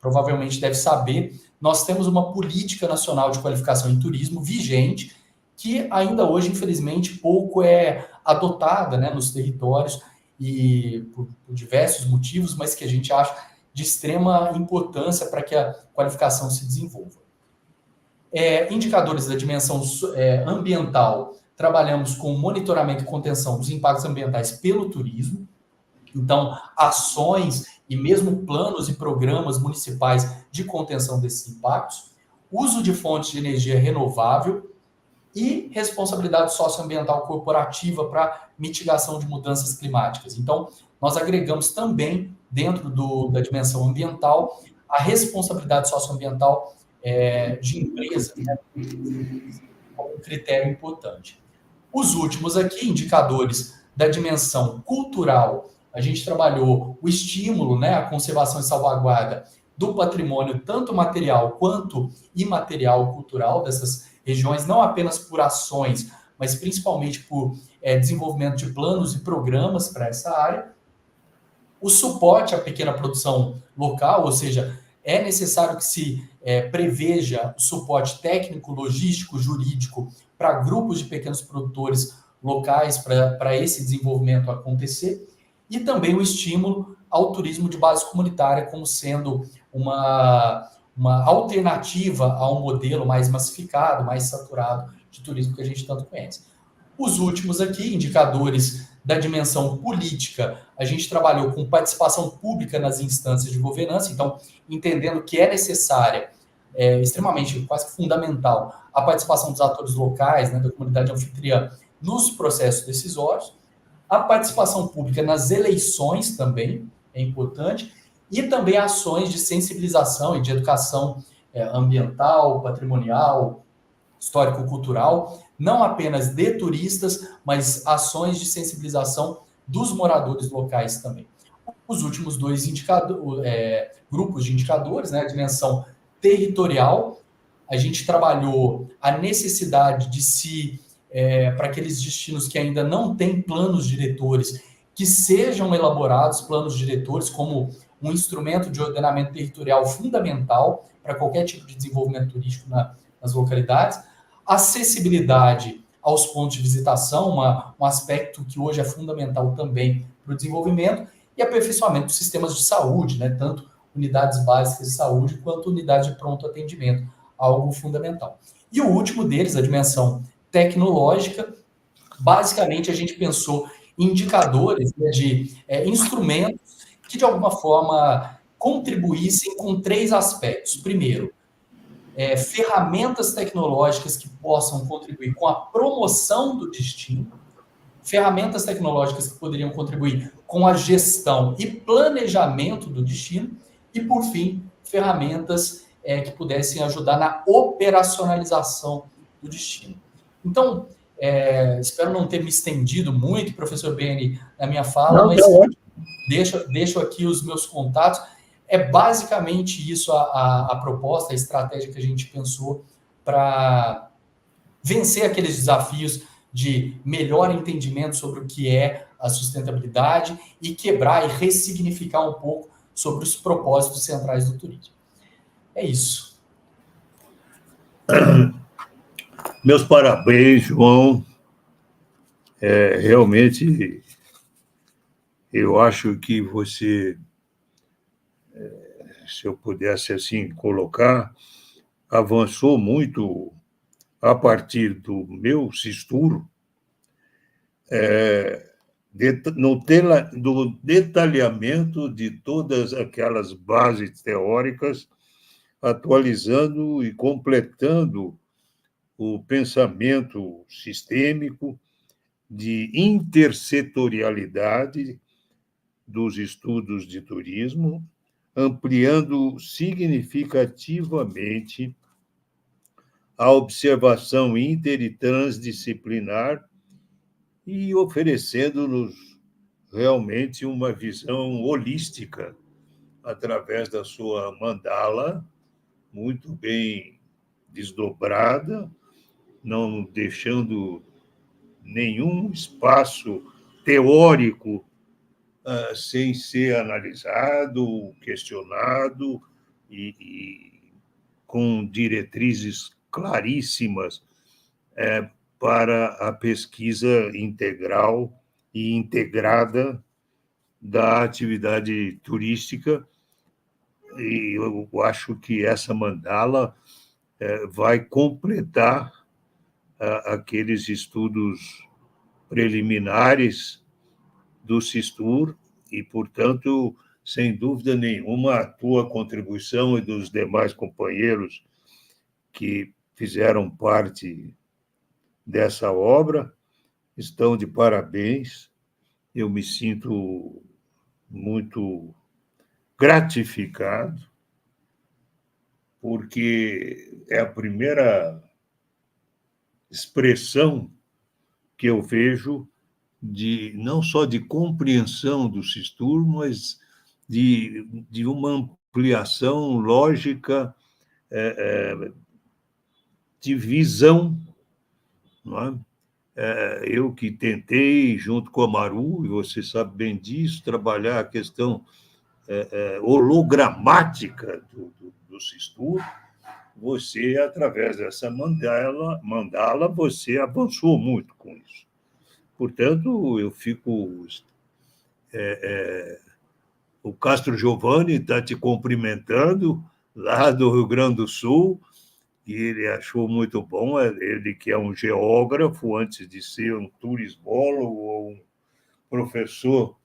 provavelmente deve saber, nós temos uma política nacional de qualificação em turismo vigente, que ainda hoje, infelizmente, pouco é adotada, né, nos territórios, e por diversos motivos, mas que a gente acha de extrema importância para que a qualificação se desenvolva. Indicadores da dimensão ambiental, trabalhamos com monitoramento e contenção dos impactos ambientais pelo turismo. Então, ações e mesmo planos e programas municipais de contenção desses impactos. Uso de fontes de energia renovável e responsabilidade socioambiental corporativa para mitigação de mudanças climáticas. Então, nós agregamos também, dentro da dimensão ambiental, a responsabilidade socioambiental de empresas, né, como um critério importante. Os últimos aqui, indicadores da dimensão cultural, a gente trabalhou o estímulo, né, a conservação e salvaguarda do patrimônio, tanto material quanto imaterial cultural dessas regiões, não apenas por ações, mas principalmente por desenvolvimento de planos e programas para essa área. O suporte à pequena produção local, ou seja, é necessário que se preveja o suporte técnico, logístico, jurídico para grupos de pequenos produtores locais para esse desenvolvimento acontecer, e também o estímulo ao turismo de base comunitária como sendo uma alternativa a um modelo mais massificado, mais saturado de turismo que a gente tanto conhece. Os últimos aqui, indicadores da dimensão política, a gente trabalhou com participação pública nas instâncias de governança, então, entendendo que é necessária, extremamente, quase fundamental, a participação dos atores locais, né, da comunidade anfitriã, nos processos decisórios. A participação pública nas eleições também é importante, e também ações de sensibilização e de educação ambiental, patrimonial, histórico-cultural, não apenas de turistas, mas ações de sensibilização dos moradores locais também. Os últimos dois grupos de indicadores, né, a dimensão territorial, a gente trabalhou a necessidade de para aqueles destinos que ainda não têm planos diretores, que sejam elaborados planos diretores como um instrumento de ordenamento territorial fundamental para qualquer tipo de desenvolvimento turístico nas localidades. Acessibilidade aos pontos de visitação, um aspecto que hoje é fundamental também para o desenvolvimento, e aperfeiçoamento dos sistemas de saúde, né, tanto unidades básicas de saúde quanto unidades de pronto atendimento, algo fundamental. E o último deles, a dimensão tecnológica, basicamente a gente pensou em indicadores, né, de instrumentos que de alguma forma contribuíssem com 3 aspectos. Primeiro, ferramentas tecnológicas que possam contribuir com a promoção do destino, ferramentas tecnológicas que poderiam contribuir com a gestão e planejamento do destino, e, por fim, ferramentas que pudessem ajudar na operacionalização do destino. Então, espero não ter me estendido muito, professor Beni, na minha fala, não, mas deixo aqui os meus contatos. É basicamente isso a proposta, a estratégia que a gente pensou para vencer aqueles desafios de melhor entendimento sobre o que é a sustentabilidade e quebrar e ressignificar um pouco sobre os propósitos centrais do turismo. É isso. Meus parabéns, João. Realmente, eu acho que você, se eu pudesse assim colocar, avançou muito a partir do meu Sisturo, do detalhamento de todas aquelas bases teóricas, atualizando e completando o pensamento sistêmico de intersetorialidade dos estudos de turismo, ampliando significativamente a observação inter e transdisciplinar e oferecendo-nos realmente uma visão holística através da sua mandala, muito bem desdobrada, não deixando nenhum espaço teórico sem ser analisado, questionado e com diretrizes claríssimas para a pesquisa integral e integrada da atividade turística. E eu acho que essa mandala vai completar aqueles estudos preliminares do Sistur e, portanto, sem dúvida nenhuma, a tua contribuição e dos demais companheiros que fizeram parte dessa obra, estão de parabéns. Eu me sinto muito gratificado, porque é a primeira expressão que eu vejo não só de compreensão do Sistur, mas de uma ampliação lógica de visão, não é? Eu que tentei, junto com a Maru, e você sabe bem disso, trabalhar a questão hologramática do Sistur, você, através dessa mandala, você avançou muito com isso. Portanto, eu fico... o Castro Giovanni está te cumprimentando, lá do Rio Grande do Sul, e ele achou muito bom, ele que é um geógrafo, antes de ser um turismólogo ou um professor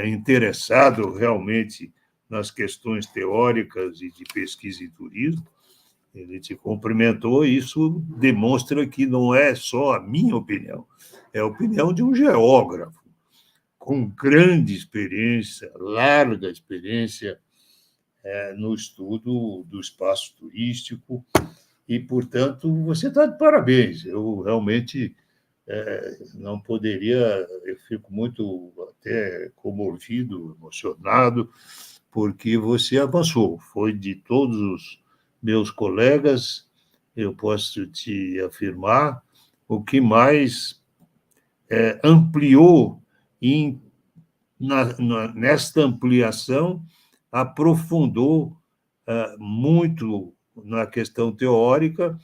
interessado realmente nas questões teóricas e de pesquisa em turismo, ele te cumprimentou, e isso demonstra que não é só a minha opinião, é a opinião de um geógrafo com grande experiência, larga experiência no estudo do espaço turístico, e, portanto, você está de parabéns. Eu realmente não poderia, eu fico muito até comovido, emocionado, porque você avançou. Foi de todos os meus colegas, eu posso te afirmar, o que mais ampliou nesta ampliação, aprofundou muito na questão teórica,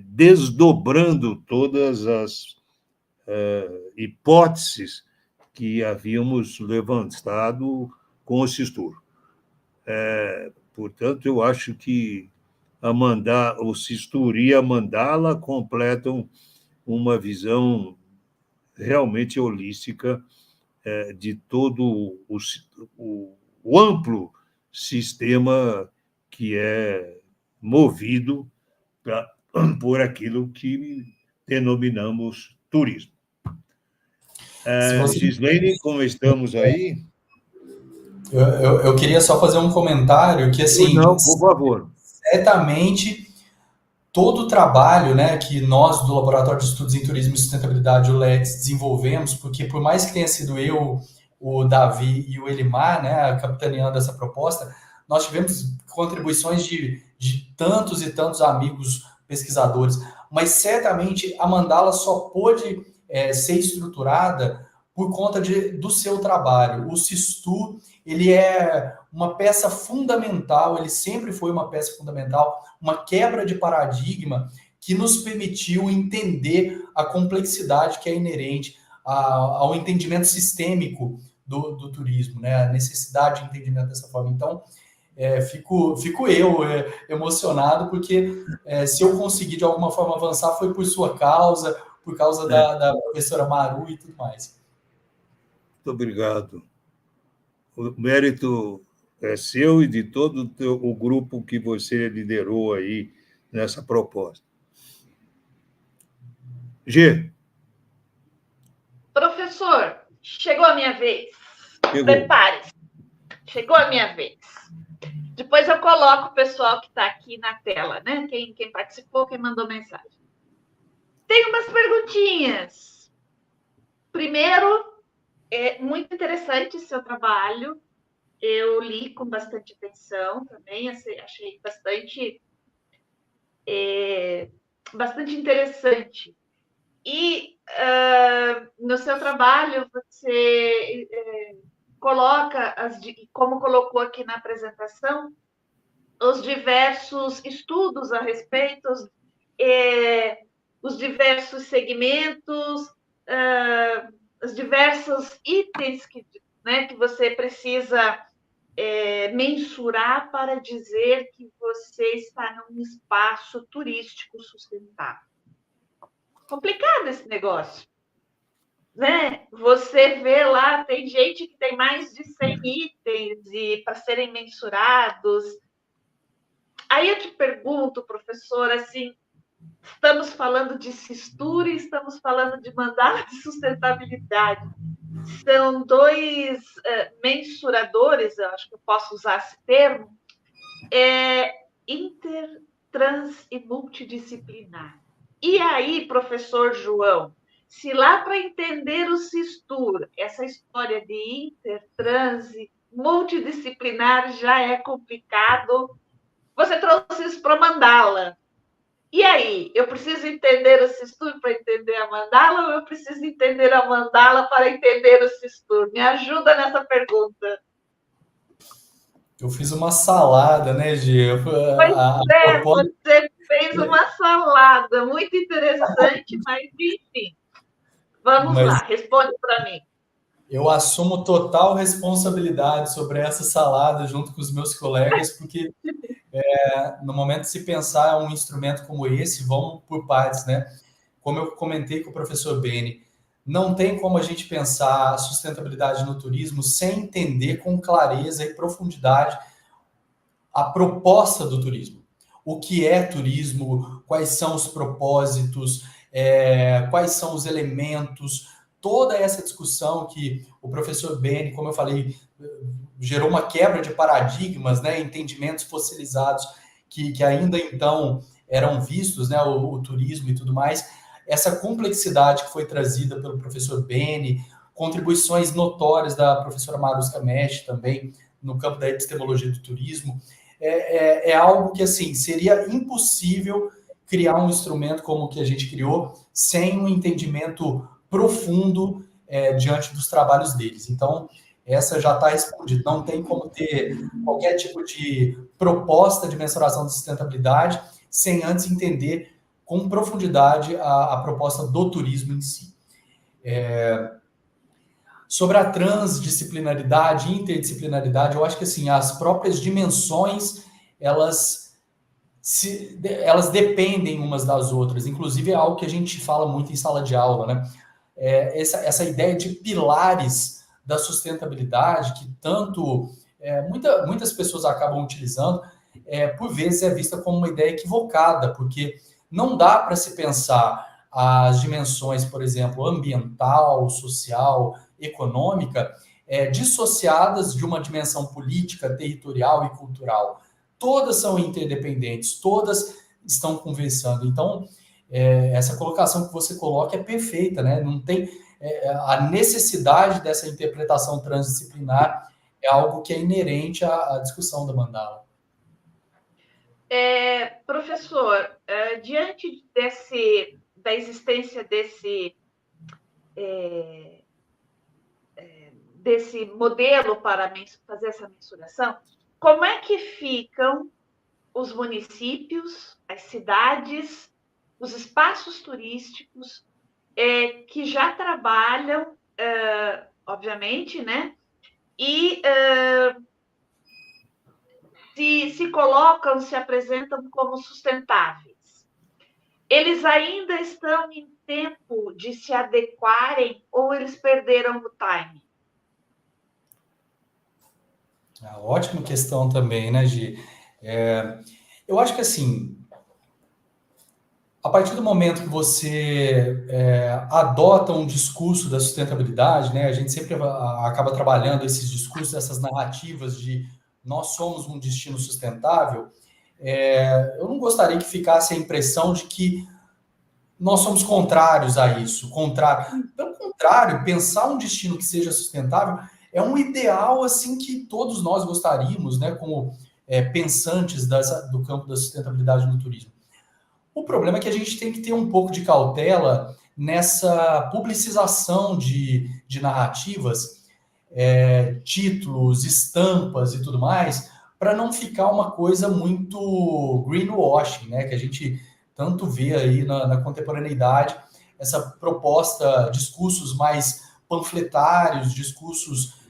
desdobrando todas as hipóteses que havíamos levantado com o Sistur. Portanto, eu acho que o Sistur e a mandala completam uma visão realmente holística de todo o amplo sistema que é movido por aquilo que denominamos turismo. Gislene, como estamos aí? Eu queria só fazer um comentário que, assim, Não, por favor. Certamente todo o trabalho, né, que nós do Laboratório de Estudos em Turismo e Sustentabilidade, o LETS, desenvolvemos, porque por mais que tenha sido eu, o Davi e o Elimar, né, capitaneando essa proposta, nós tivemos contribuições de tantos e tantos amigos pesquisadores, mas certamente a mandala só pôde ser estruturada por conta do seu trabalho. O Sistur, ele é uma peça fundamental, ele sempre foi uma peça fundamental, uma quebra de paradigma que nos permitiu entender a complexidade que é inerente ao entendimento sistêmico do turismo, né? A necessidade de entendimento dessa forma. Então, fico eu emocionado, porque se eu conseguir de alguma forma avançar foi por sua causa, por causa da professora Maru e tudo mais. Muito obrigado. O mérito é seu e de todo o grupo que você liderou aí nessa proposta. G. Professor, chegou a minha vez. Prepare-se. Chegou a minha vez. Depois eu coloco o pessoal que está aqui na tela, né? Quem participou, quem mandou mensagem. Tem umas perguntinhas. Primeiro, é muito interessante seu trabalho. Eu li com bastante atenção também, achei bastante interessante. E no seu trabalho você coloca, como colocou aqui na apresentação, os diversos estudos a respeito, os diversos segmentos, os diversos itens que você precisa mensurar para dizer que você está num espaço turístico sustentável. Complicado esse negócio, né? Você vê lá, tem gente que tem mais de 100 itens para serem mensurados. Aí eu te pergunto, professor, assim, Estamos falando de Sistura e estamos falando de mandala de sustentabilidade. São dois mensuradores, eu acho que eu posso usar esse termo, inter, trans e multidisciplinar. E aí, professor João, se lá para entender o Sistur, essa história de inter, trans e multidisciplinar já é complicado, você trouxe isso para mandala. E aí, eu preciso entender o Sistur para entender a mandala ou eu preciso entender a mandala para entender o Sistur? Me ajuda nessa pergunta. Eu fiz uma salada, né, Gi? Você fez uma salada muito interessante, mas enfim. Vamos lá, responde para mim. Eu assumo total responsabilidade sobre essa salada junto com os meus colegas, porque no momento de se pensar um instrumento como esse, vamos por partes, né? Como eu comentei com o professor Beni, não tem como a gente pensar a sustentabilidade no turismo sem entender com clareza e profundidade a proposta do turismo. O que é turismo, quais são os propósitos, quais são os elementos, toda essa discussão que o professor Beni, como eu falei, gerou uma quebra de paradigmas, né, entendimentos fossilizados que ainda então eram vistos, né, o turismo e tudo mais. Essa complexidade que foi trazida pelo professor Beni, contribuições notórias da professora Maruska Mesh também no campo da epistemologia do turismo, é algo que, assim, seria impossível criar um instrumento como o que a gente criou sem um entendimento profundo diante dos trabalhos deles. Então, essa já está respondida. Não tem como ter qualquer tipo de proposta de mensuração de sustentabilidade sem antes entender com profundidade a proposta do turismo em si. Sobre a transdisciplinaridade e interdisciplinaridade, eu acho que assim, as próprias dimensões, elas dependem umas das outras. Inclusive, é algo que a gente fala muito em sala de aula, né? Essa ideia de pilares da sustentabilidade, que muitas pessoas acabam utilizando, por vezes é vista como uma ideia equivocada, porque não dá para se pensar as dimensões, por exemplo, ambiental, social, econômica, dissociadas de uma dimensão política, territorial e cultural. Todas são interdependentes, todas estão conversando. Então, essa colocação que você coloca é perfeita, né? Não tem a necessidade dessa interpretação transdisciplinar é algo que é inerente à discussão da mandala. Professor, diante da existência desse modelo para fazer essa mensuração, como é que ficam os municípios, as cidades, os espaços turísticos que já trabalham, obviamente, né? E se colocam, se apresentam como sustentáveis. Eles ainda estão em tempo de se adequarem ou eles perderam o time? Ótima questão também, né, Gi? Eu acho que, assim, a partir do momento que você adota um discurso da sustentabilidade, né, a gente sempre acaba trabalhando esses discursos, essas narrativas de nós somos um destino sustentável, eu não gostaria que ficasse a impressão de que nós somos contrários a isso. Pelo contrário, pensar um destino que seja sustentável é um ideal assim que todos nós gostaríamos, né, como pensantes do campo da sustentabilidade no turismo. O problema é que a gente tem que ter um pouco de cautela nessa publicização de narrativas, títulos, estampas e tudo mais, para não ficar uma coisa muito greenwashing, né, que a gente tanto vê aí na contemporaneidade, essa proposta, discursos mais panfletários, discursos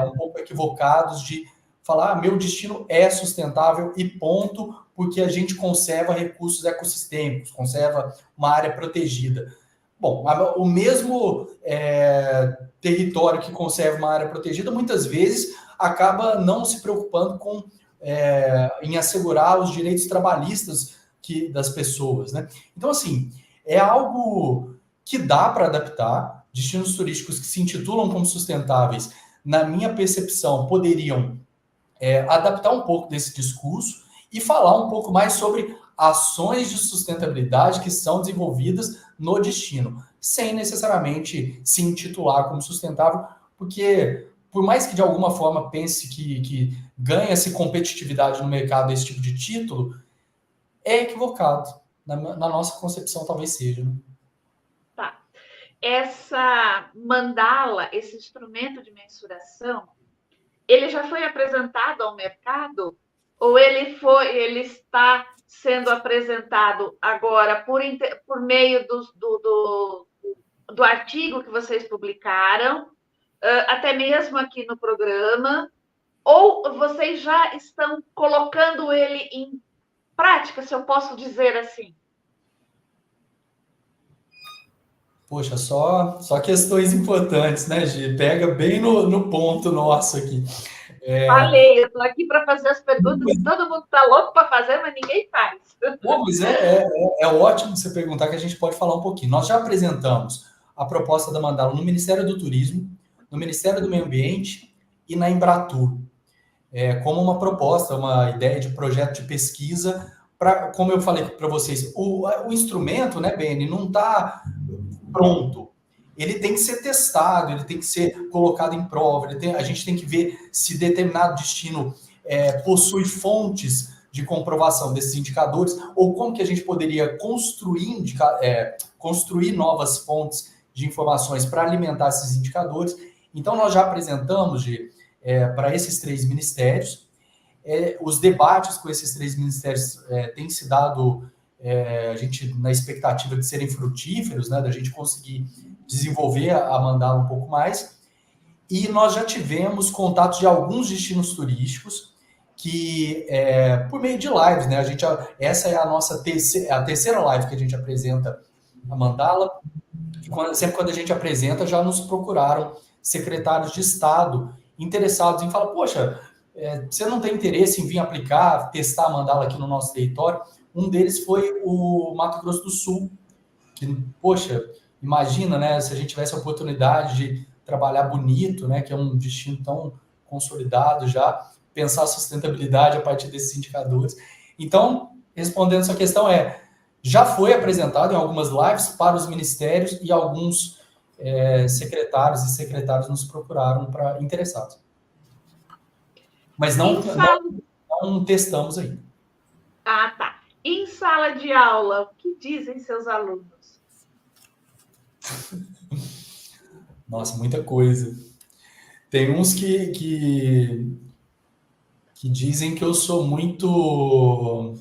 um pouco equivocados de falar, meu destino é sustentável e ponto, porque a gente conserva recursos ecossistêmicos, conserva uma área protegida. Bom, o mesmo território que conserva uma área protegida, muitas vezes acaba não se preocupando em assegurar os direitos trabalhistas das pessoas, né? Então, assim, é algo que dá para adaptar. Destinos turísticos que se intitulam como sustentáveis, na minha percepção, poderiam adaptar um pouco desse discurso e falar um pouco mais sobre ações de sustentabilidade que são desenvolvidas no destino, sem necessariamente se intitular como sustentável, porque por mais que de alguma forma pense que ganha-se competitividade no mercado esse tipo de título, é equivocado. Na nossa concepção, talvez seja. Né? Tá. Essa mandala, esse instrumento de mensuração, ele já foi apresentado ao mercado? Ou ele está sendo apresentado agora por meio do artigo que vocês publicaram, até mesmo aqui no programa, ou vocês já estão colocando ele em prática, se eu posso dizer assim? Poxa, só questões importantes, né, Gi? Pega bem no ponto nosso aqui. Falei, eu estou aqui para fazer as perguntas que todo mundo está louco para fazer, mas ninguém faz. Pô, mas é ótimo você perguntar, que a gente pode falar um pouquinho. Nós já apresentamos a proposta da mandala no Ministério do Turismo, no Ministério do Meio Ambiente e na Embratur, como uma proposta, uma ideia de projeto de pesquisa, para, como eu falei para vocês, o instrumento, né, BN, não está pronto. Ele tem que ser testado, ele tem que ser colocado em prova, a gente tem que ver se determinado destino possui fontes de comprovação desses indicadores, ou como que a gente poderia construir novas fontes de informações para alimentar esses indicadores. Então, nós já apresentamos para esses 3 ministérios. Os debates com esses 3 ministérios têm se dado, a gente na expectativa de serem frutíferos, né, da gente conseguir desenvolver a mandala um pouco mais. E nós já tivemos contatos de alguns destinos turísticos que, por meio de lives, né, essa é a nossa terceira live que a gente apresenta a mandala. E sempre quando a gente apresenta, já nos procuraram secretários de Estado interessados em falar, poxa, você não tem interesse em vir aplicar, testar a mandala aqui no nosso território? Um deles foi o Mato Grosso do Sul, que, poxa, imagina, né, se a gente tivesse a oportunidade de trabalhar bonito, né, que é um destino tão consolidado já, pensar a sustentabilidade a partir desses indicadores. Então, respondendo essa questão, já foi apresentado em algumas lives para os ministérios e alguns secretários e secretárias nos procuraram para interessados. Mas não testamos ainda. Ah, tá. Em sala de aula, o que dizem seus alunos? Nossa, muita coisa. Tem uns que dizem que eu sou muito...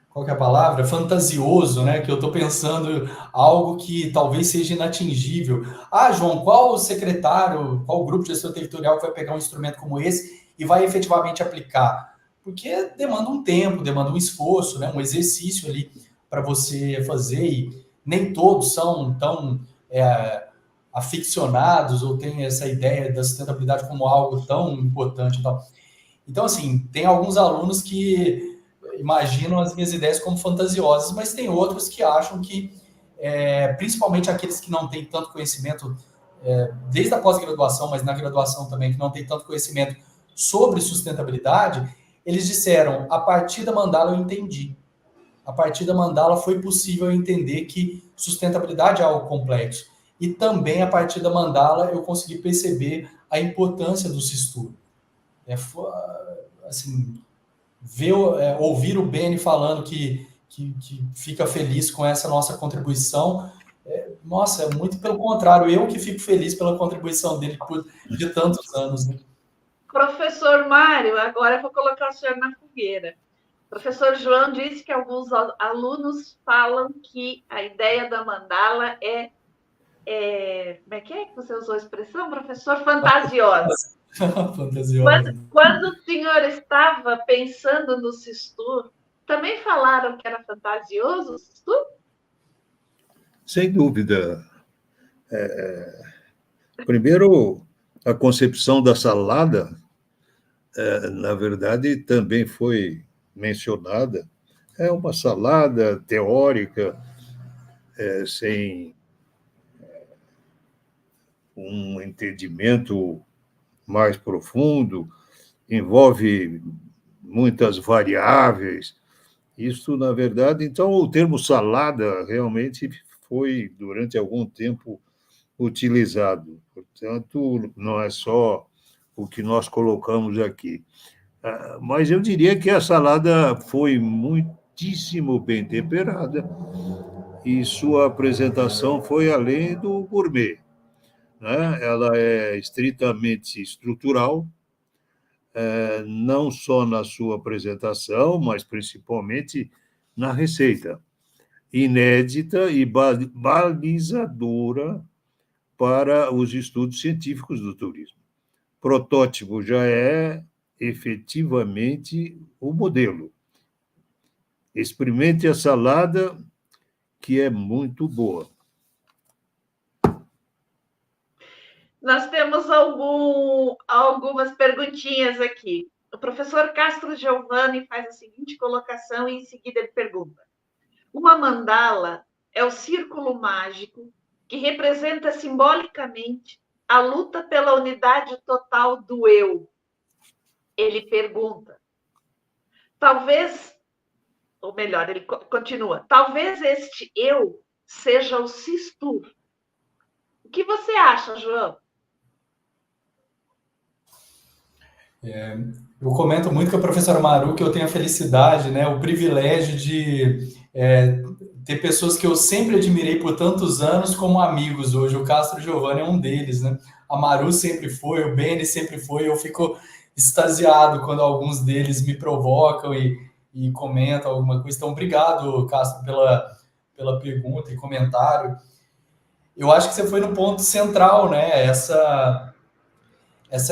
Qual que é a palavra? Fantasioso, né? Que eu estou pensando algo que talvez seja inatingível. Ah, João, qual secretário, qual grupo de gestão territorial que vai pegar um instrumento como esse e vai efetivamente aplicar? Porque demanda um tempo, demanda um esforço, né? Um exercício ali para você fazer, e nem todos são tão aficionados ou têm essa ideia da sustentabilidade como algo tão importante. Então, assim, tem alguns alunos que imaginam as minhas ideias como fantasiosas, mas tem outros que acham que, principalmente aqueles que não têm tanto conhecimento, desde a pós-graduação, mas na graduação também, que não tem tanto conhecimento sobre sustentabilidade, eles disseram, a partir da mandala eu entendi. A partir da mandala foi possível entender que sustentabilidade é algo complexo. E também, a partir da mandala, eu consegui perceber a importância do Sistur. Assim, ouvir o Beni falando que fica feliz com essa nossa contribuição, nossa, é muito pelo contrário, eu que fico feliz pela contribuição dele de tantos anos. Né? Professor Mário, agora eu vou colocar o senhor na fogueira. O professor João disse que alguns alunos falam que a ideia da mandala como é que você usou a expressão, professor? Fantasiosa. Fantasiosa. Quando o senhor estava pensando no Sistur, também falaram que era fantasioso o Sistur? Sem dúvida. Primeiro, a concepção da salada, na verdade, também foi mencionada É uma salada teórica, sem um entendimento mais profundo, envolve muitas variáveis. Isso, na verdade, então, o termo salada realmente foi, durante algum tempo, utilizado. Portanto, não é só o que nós colocamos aqui. Mas eu diria que a salada foi muitíssimo bem temperada e sua apresentação foi além do gourmet, né? Ela é estritamente estrutural, não só na sua apresentação, mas principalmente na receita, inédita e balizadora para os estudos científicos do turismo. Protótipo já é efetivamente o modelo. Experimente a salada, que é muito boa. Nós temos algumas perguntinhas aqui. O professor Castro Giovanni faz a seguinte colocação e em seguida ele pergunta: uma mandala é o círculo mágico que representa simbolicamente a luta pela unidade total do eu. Ele pergunta, talvez, ou melhor, ele continua, talvez este eu seja o Sistur. O que você acha, João? Eu comento muito com a professora Maru que eu tenho a felicidade, né, o privilégio de ter pessoas que eu sempre admirei por tantos anos como amigos hoje. O Castro Giovanni é um deles, né? A Maru sempre foi, o Beni sempre foi. Eu fico extasiado quando alguns deles me provocam e comentam alguma coisa. Então, obrigado, Castro, pela pergunta e comentário. Eu acho que você foi no ponto central, né? Essa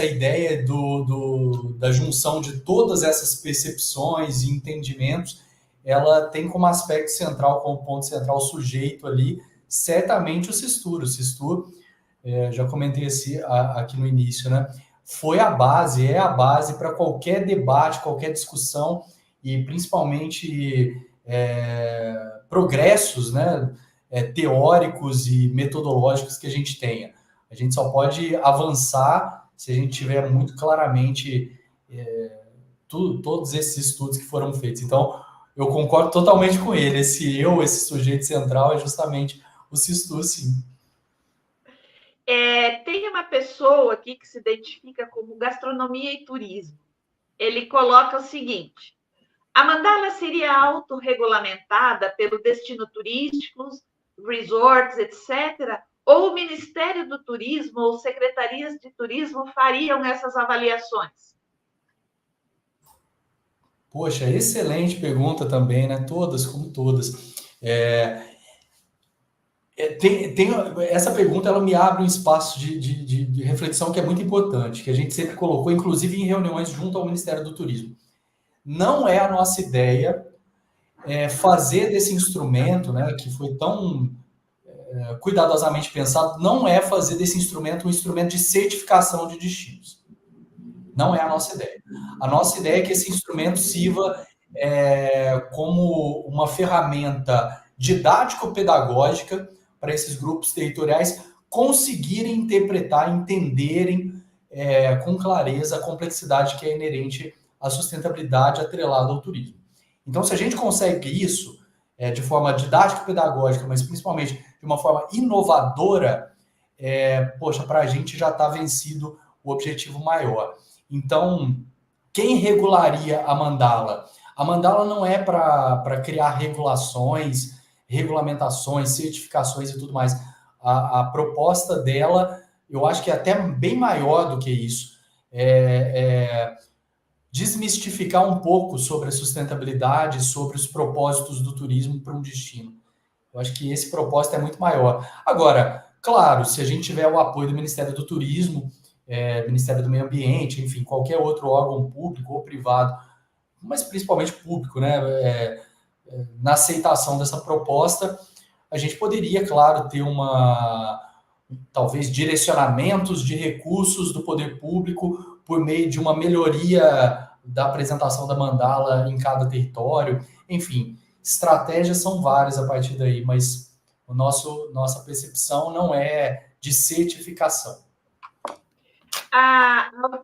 ideia da junção de todas essas percepções e entendimentos, ela tem como aspecto central, como ponto central, o sujeito ali, certamente o Sistur. O Sistur, já comentei aqui no início, né? Foi a base, é a base para qualquer debate, qualquer discussão e principalmente progressos, né? Teóricos e metodológicos que a gente tenha. A gente só pode avançar se a gente tiver muito claramente todos esses estudos que foram feitos. Então, eu concordo totalmente com ele. Esse sujeito central é justamente o Sistur, sim. Tem uma pessoa aqui que se identifica como gastronomia e turismo. Ele coloca o seguinte: a mandala seria autorregulamentada pelo destino turístico, resorts, etc., ou o Ministério do Turismo ou secretarias de turismo fariam essas avaliações? Poxa, excelente pergunta também, né? Todas, como todas. Essa pergunta, ela me abre um espaço de reflexão que é muito importante, que a gente sempre colocou, inclusive em reuniões junto ao Ministério do Turismo. Não é a nossa ideia fazer desse instrumento, né, que foi tão cuidadosamente pensado, não é fazer desse instrumento um instrumento de certificação de destinos. Não é a nossa ideia. A nossa ideia é que esse instrumento sirva como uma ferramenta didático-pedagógica para esses grupos territoriais conseguirem interpretar, entenderem com clareza a complexidade que é inerente à sustentabilidade atrelada ao turismo. Então, se a gente consegue isso de forma didático-pedagógica, mas principalmente de uma forma inovadora, poxa, para a gente já está vencido o objetivo maior. Então, quem regularia a mandala? A mandala não é para criar regulações, regulamentações, certificações e tudo mais. A proposta dela, eu acho que é até bem maior do que isso. Desmistificar um pouco sobre a sustentabilidade, sobre os propósitos do turismo para um destino. Eu acho que esse propósito é muito maior. Agora, claro, se a gente tiver o apoio do Ministério do Turismo, Ministério do Meio Ambiente, enfim, qualquer outro órgão público ou privado, mas principalmente público, né, na aceitação dessa proposta, a gente poderia, claro, ter talvez direcionamentos de recursos do poder público por meio de uma melhoria da apresentação da mandala em cada território, enfim. estratégias são várias a partir daí, mas nossa percepção não é de certificação.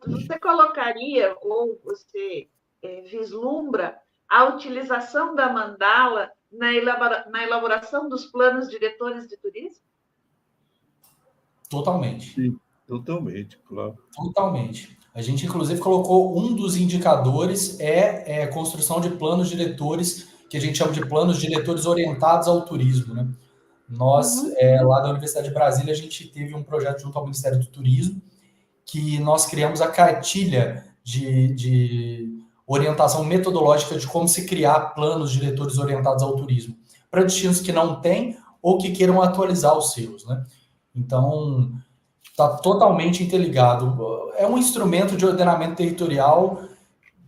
Você colocaria, ou você vislumbra, a utilização da mandala na elaboração dos planos diretores de turismo? Totalmente. Sim, totalmente, claro. Totalmente. A gente, inclusive, colocou um dos indicadores a construção de planos diretores, que a gente chama de planos diretores orientados ao turismo, né? Nós, lá da Universidade de Brasília, a gente teve um projeto junto ao Ministério do Turismo, que nós criamos a cartilha de orientação metodológica de como se criar planos diretores orientados ao turismo, para destinos que não têm ou que queiram atualizar os seus, né? Então, está totalmente interligado. É um instrumento de ordenamento territorial.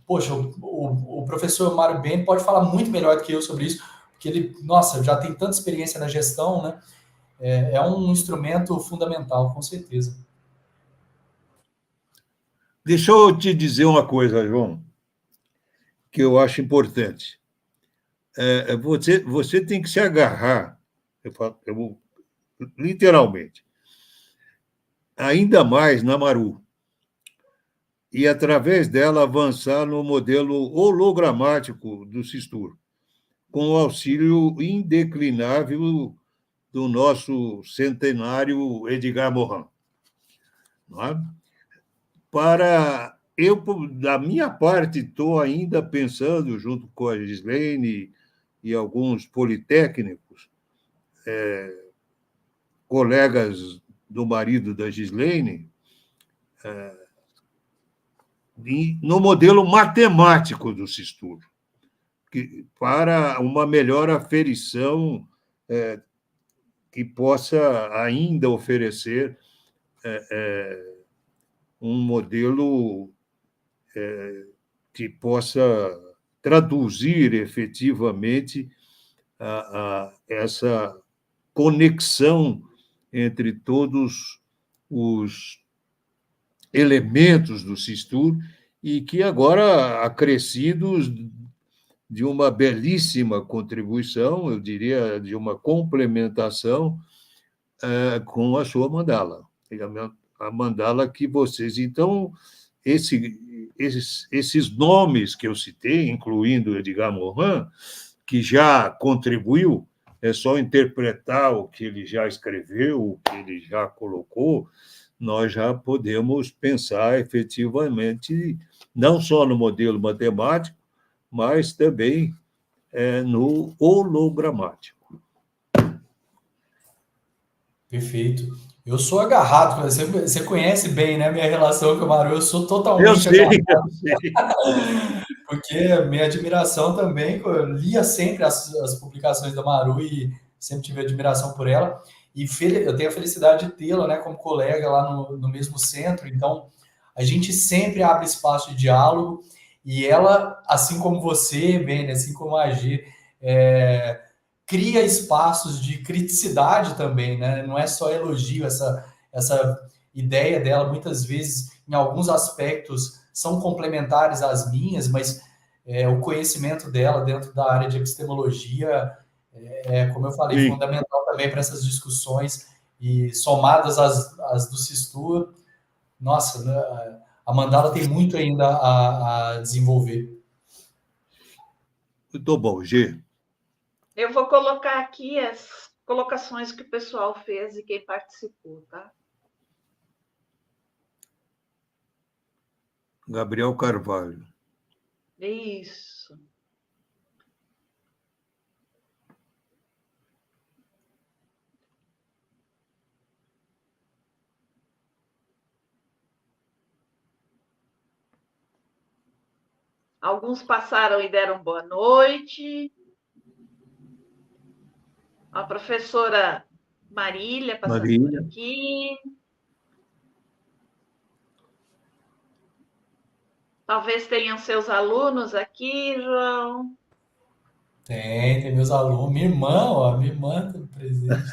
Poxa, o professor Mário Ben pode falar muito melhor do que eu sobre isso, porque ele, nossa, já tem tanta experiência na gestão, né? É um instrumento fundamental, com certeza. Deixa eu te dizer uma coisa, João, que eu acho importante. Você tem que se agarrar, literalmente, ainda mais na Maru, e, através dela, avançar no modelo hologramático do Sistur, com o auxílio indeclinável do nosso centenário Edgar Morin. Não é? Eu, da minha parte, estou ainda pensando, junto com a Gislene e alguns politécnicos, colegas do marido da Gislene, no modelo matemático do Sistur, para uma melhor aferição que possa ainda oferecer um modelo que possa traduzir efetivamente essa conexão entre todos os elementos do Sistur e que agora, acrescidos de uma belíssima contribuição, eu diria, de uma complementação com a sua mandala. A mandala que vocês... Então, esses nomes que eu citei, incluindo Edgar Morin, que já contribuiu, é só interpretar o que ele já escreveu, o que ele já colocou, nós já podemos pensar efetivamente não só no modelo matemático, mas também no hologramático. Perfeito. Eu sou agarrado, você conhece bem, né, minha relação com o Maru, eu sou totalmente agarrado. Eu sei. Porque minha admiração também, eu lia sempre as publicações da Maru e sempre tive admiração por ela. E eu tenho a felicidade de tê-la, né, como colega lá no mesmo centro, então a gente sempre abre espaço de diálogo e ela, assim como você, Ben, assim como a G, cria espaços de criticidade também, né? Não é só elogio, essa ideia dela, muitas vezes, em alguns aspectos, são complementares às minhas, mas o conhecimento dela dentro da área de epistemologia como eu falei, sim, fundamental também para essas discussões, e somadas às do Sistur, nossa, né, a mandala tem muito ainda a desenvolver. Muito bom, G. Eu vou colocar aqui as colocações que o pessoal fez e quem participou, tá? Gabriel Carvalho. Isso. Alguns passaram e deram boa noite. A professora Marília passando por aqui. Talvez tenham seus alunos aqui, João. Tem meus alunos. Minha irmã está presente.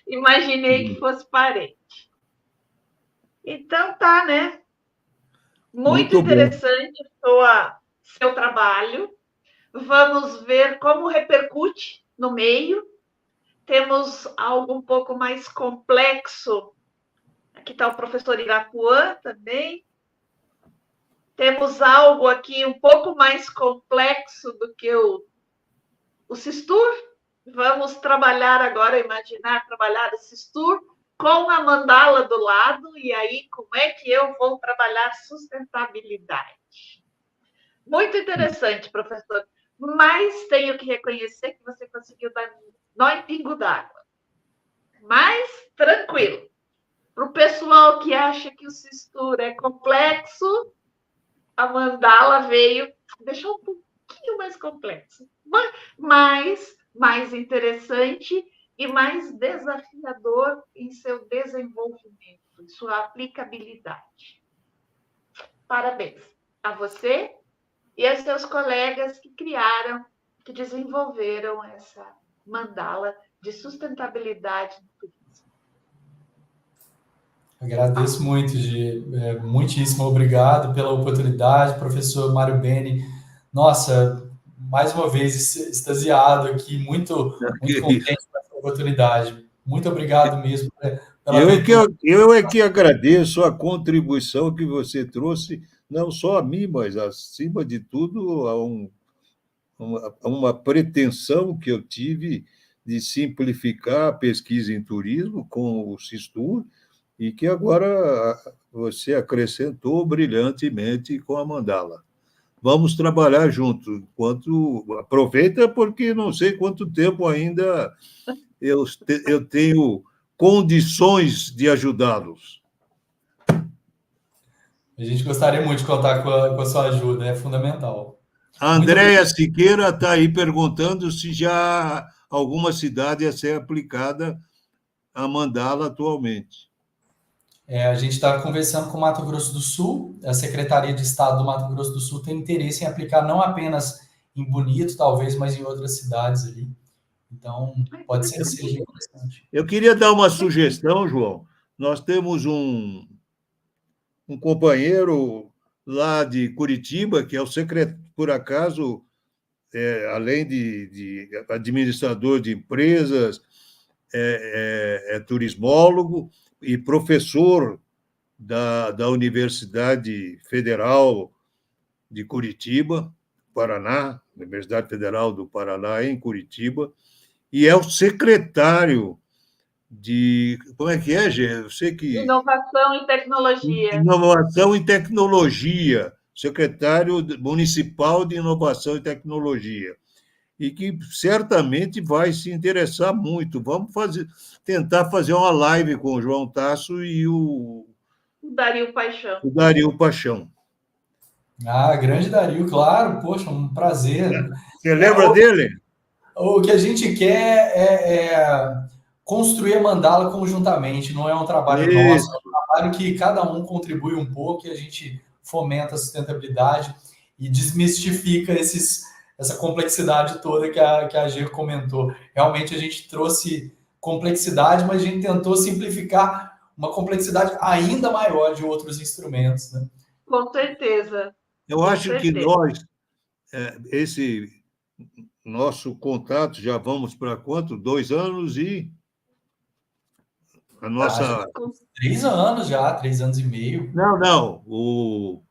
Imaginei que fosse parente. Então tá, né? Muito interessante seu trabalho. Vamos ver como repercute no meio. Temos algo um pouco mais complexo. Aqui está o professor Irapuã também. Temos algo aqui um pouco mais complexo do que o Sistur. Vamos trabalhar agora, imaginar trabalhar o Sistur com a mandala do lado, e aí como é que eu vou trabalhar sustentabilidade? Muito interessante, professor, mas tenho que reconhecer que você conseguiu dar nó em pingo d'água. Mas tranquilo. Para o pessoal que acha que o Sistur é complexo, a mandala veio deixar um pouquinho mais complexo, mas mais interessante e mais desafiador em seu desenvolvimento, em sua aplicabilidade. Parabéns a você e a seus colegas que criaram, que desenvolveram essa mandala de sustentabilidade no turismo. Agradeço muito, Gi. Muitíssimo obrigado pela oportunidade, professor Mário Beni. Nossa, mais uma vez extasiado aqui, muito contente com essa oportunidade. Muito obrigado mesmo pela abertura. Eu é que agradeço a contribuição que você trouxe, não só a mim, mas, acima de tudo, a uma pretensão que eu tive de simplificar a pesquisa em turismo com o Sistur, e que agora você acrescentou brilhantemente com a mandala. Vamos trabalhar juntos. Aproveita, porque não sei quanto tempo ainda eu tenho condições de ajudá-los. A gente gostaria muito de contar com a sua ajuda, é fundamental. A Andréia Siqueira está aí perguntando se já há alguma cidade a ser aplicada a mandala atualmente. A gente está conversando com o Mato Grosso do Sul, a Secretaria de Estado do Mato Grosso do Sul tem interesse em aplicar não apenas em Bonito, talvez, mas em outras cidades ali. Então, pode ser que seja interessante. Eu queria dar uma sugestão, João. Nós temos um companheiro lá de Curitiba, que é o secretário, por acaso, além de administrador de empresas, é turismólogo e professor da Universidade Federal de Curitiba, Paraná, Universidade Federal do Paraná, em Curitiba, e é o secretário de... Como é que é, Gê? Eu sei que... Inovação e Tecnologia. Inovação e Tecnologia, secretário municipal de Inovação e Tecnologia, e que certamente vai se interessar muito. Vamos tentar fazer uma live com o João Tasso e o Dario Paixão. O Dario Paixão. Grande Dario, claro, poxa, um prazer. Você lembra dele? O que a gente quer é construir a mandala conjuntamente, não é um trabalho nosso, é um trabalho que cada um contribui um pouco e a gente fomenta a sustentabilidade e desmistifica essa complexidade toda que a Gê comentou. Realmente a gente trouxe complexidade, mas a gente tentou simplificar uma complexidade ainda maior de outros instrumentos, né? Com certeza. Eu acho que nós, esse nosso contato, já vamos para quanto? 2 anos e... A nossa... 3 anos já, 3 anos e meio. Não. O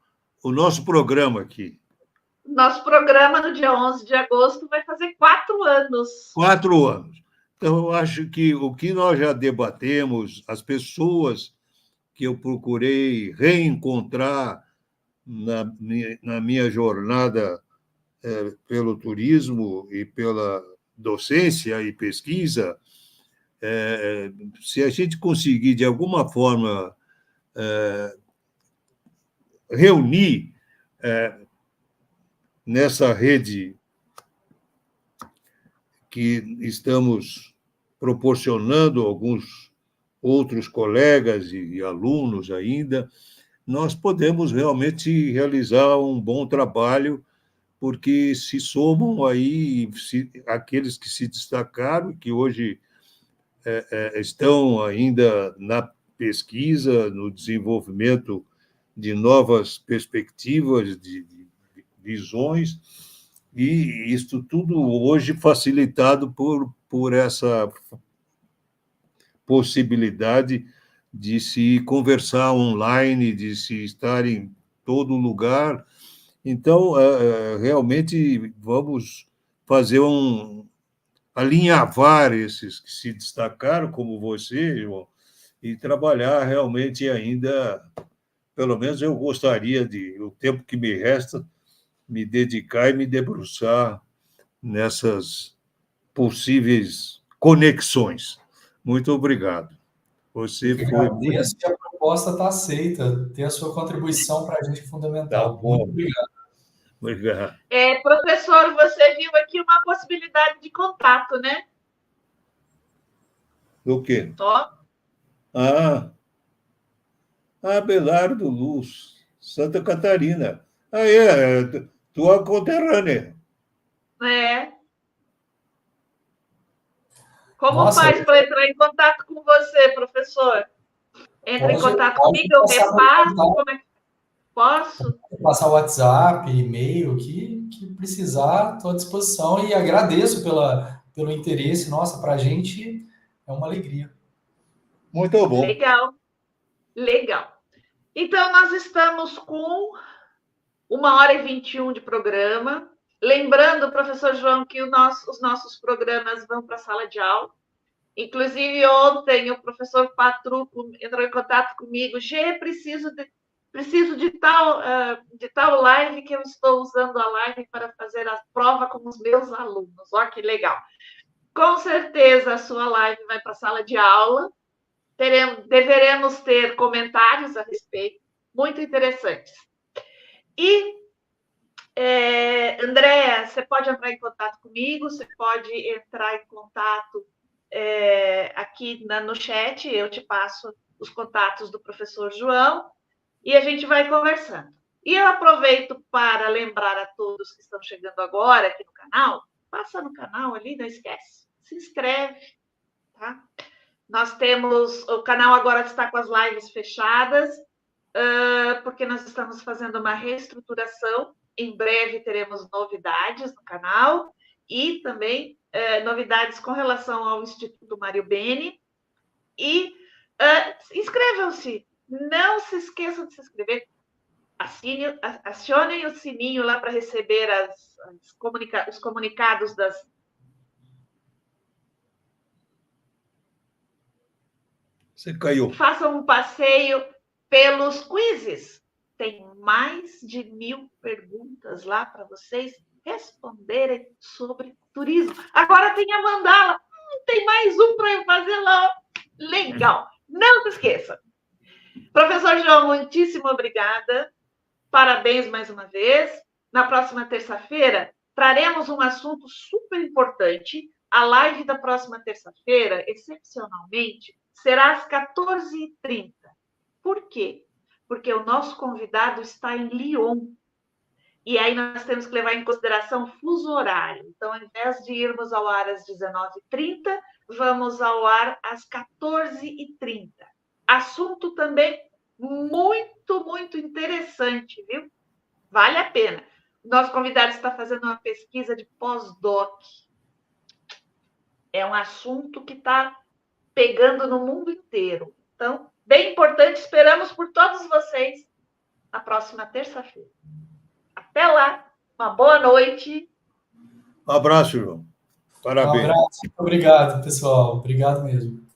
nosso programa aqui. Nosso programa, no dia 11 de agosto, vai fazer 4 anos. 4 anos. Então, eu acho que o que nós já debatemos, as pessoas que eu procurei reencontrar na minha jornada pelo turismo e pela docência e pesquisa, se a gente conseguir, de alguma forma, reunir nessa rede que estamos proporcionando alguns outros colegas e alunos ainda, nós podemos realmente realizar um bom trabalho, porque se somam aí aqueles que se destacaram, que hoje estão ainda na pesquisa, no desenvolvimento de novas perspectivas, de visões, E isto tudo hoje facilitado por essa possibilidade de se conversar online, de se estar em todo lugar. Então, realmente, vamos fazer alinhavar esses que se destacaram, como você, João, e trabalhar realmente ainda, pelo menos eu gostaria o tempo que me resta, me dedicar e me debruçar nessas possíveis conexões. Muito obrigado. Você foi muito... Agradeço que a proposta está aceita. Ter a sua contribuição para a gente é Tá fundamental. bom. Muito obrigado. Obrigado. Professor, você viu aqui uma possibilidade de contato, né? O quê? Ó, Abelardo Luz, Santa Catarina. Tua conterrânea. Como Nossa, faz para entrar em contato com você, professor? Entra em contato comigo, eu passar meu repasso, contato, como é que posso? passar o WhatsApp, e-mail, que precisar, estou à disposição e agradeço pelo interesse. Nossa, para a gente é uma alegria. Muito bom. Legal, legal. Então, nós estamos com 1h21 de programa. Lembrando, professor João, que os nossos programas vão para a sala de aula. Inclusive, ontem, o professor Patruco entrou em contato comigo. Gê, preciso de tal live, que eu estou usando a live para fazer a prova com os meus alunos. Olha que legal. Com certeza, a sua live vai para a sala de aula. Deveremos ter comentários a respeito, muito interessantes. E, Andréa, você pode entrar em contato comigo, você pode entrar em contato aqui no chat, eu te passo os contatos do professor João e a gente vai conversando. E eu aproveito para lembrar a todos que estão chegando agora aqui no canal, passa no canal ali, não esquece, se inscreve, tá? Nós temos, o canal agora está com as lives fechadas, porque nós estamos fazendo uma reestruturação. Em breve teremos novidades no canal e também novidades com relação ao Instituto Mário Bene. E inscrevam-se, não se esqueçam de se inscrever. Acionem o sininho lá para receber os comunicados das... Você caiu. Façam um passeio pelos quizzes. Tem mais de 1000 perguntas lá para vocês responderem sobre turismo. Agora tem a mandala. Tem mais um para eu fazer lá. Legal. Não se esqueça. Professor João, muitíssimo obrigada. Parabéns mais uma vez. Na próxima terça-feira, traremos um assunto super importante. A live da próxima terça-feira, excepcionalmente, será às 14h30. Por quê? Porque o nosso convidado está em Lyon. E aí nós temos que levar em consideração o fuso horário. Então, ao invés de irmos ao ar às 19h30, vamos ao ar às 14h30. Assunto também muito, muito interessante, viu? Vale a pena. O nosso convidado está fazendo uma pesquisa de pós-doc. É um assunto que está pegando no mundo inteiro. Então, bem importante, esperamos por todos vocês na próxima terça-feira. Até lá, uma boa noite. Um abraço, João. Parabéns. Um abraço, obrigado, pessoal. Obrigado mesmo.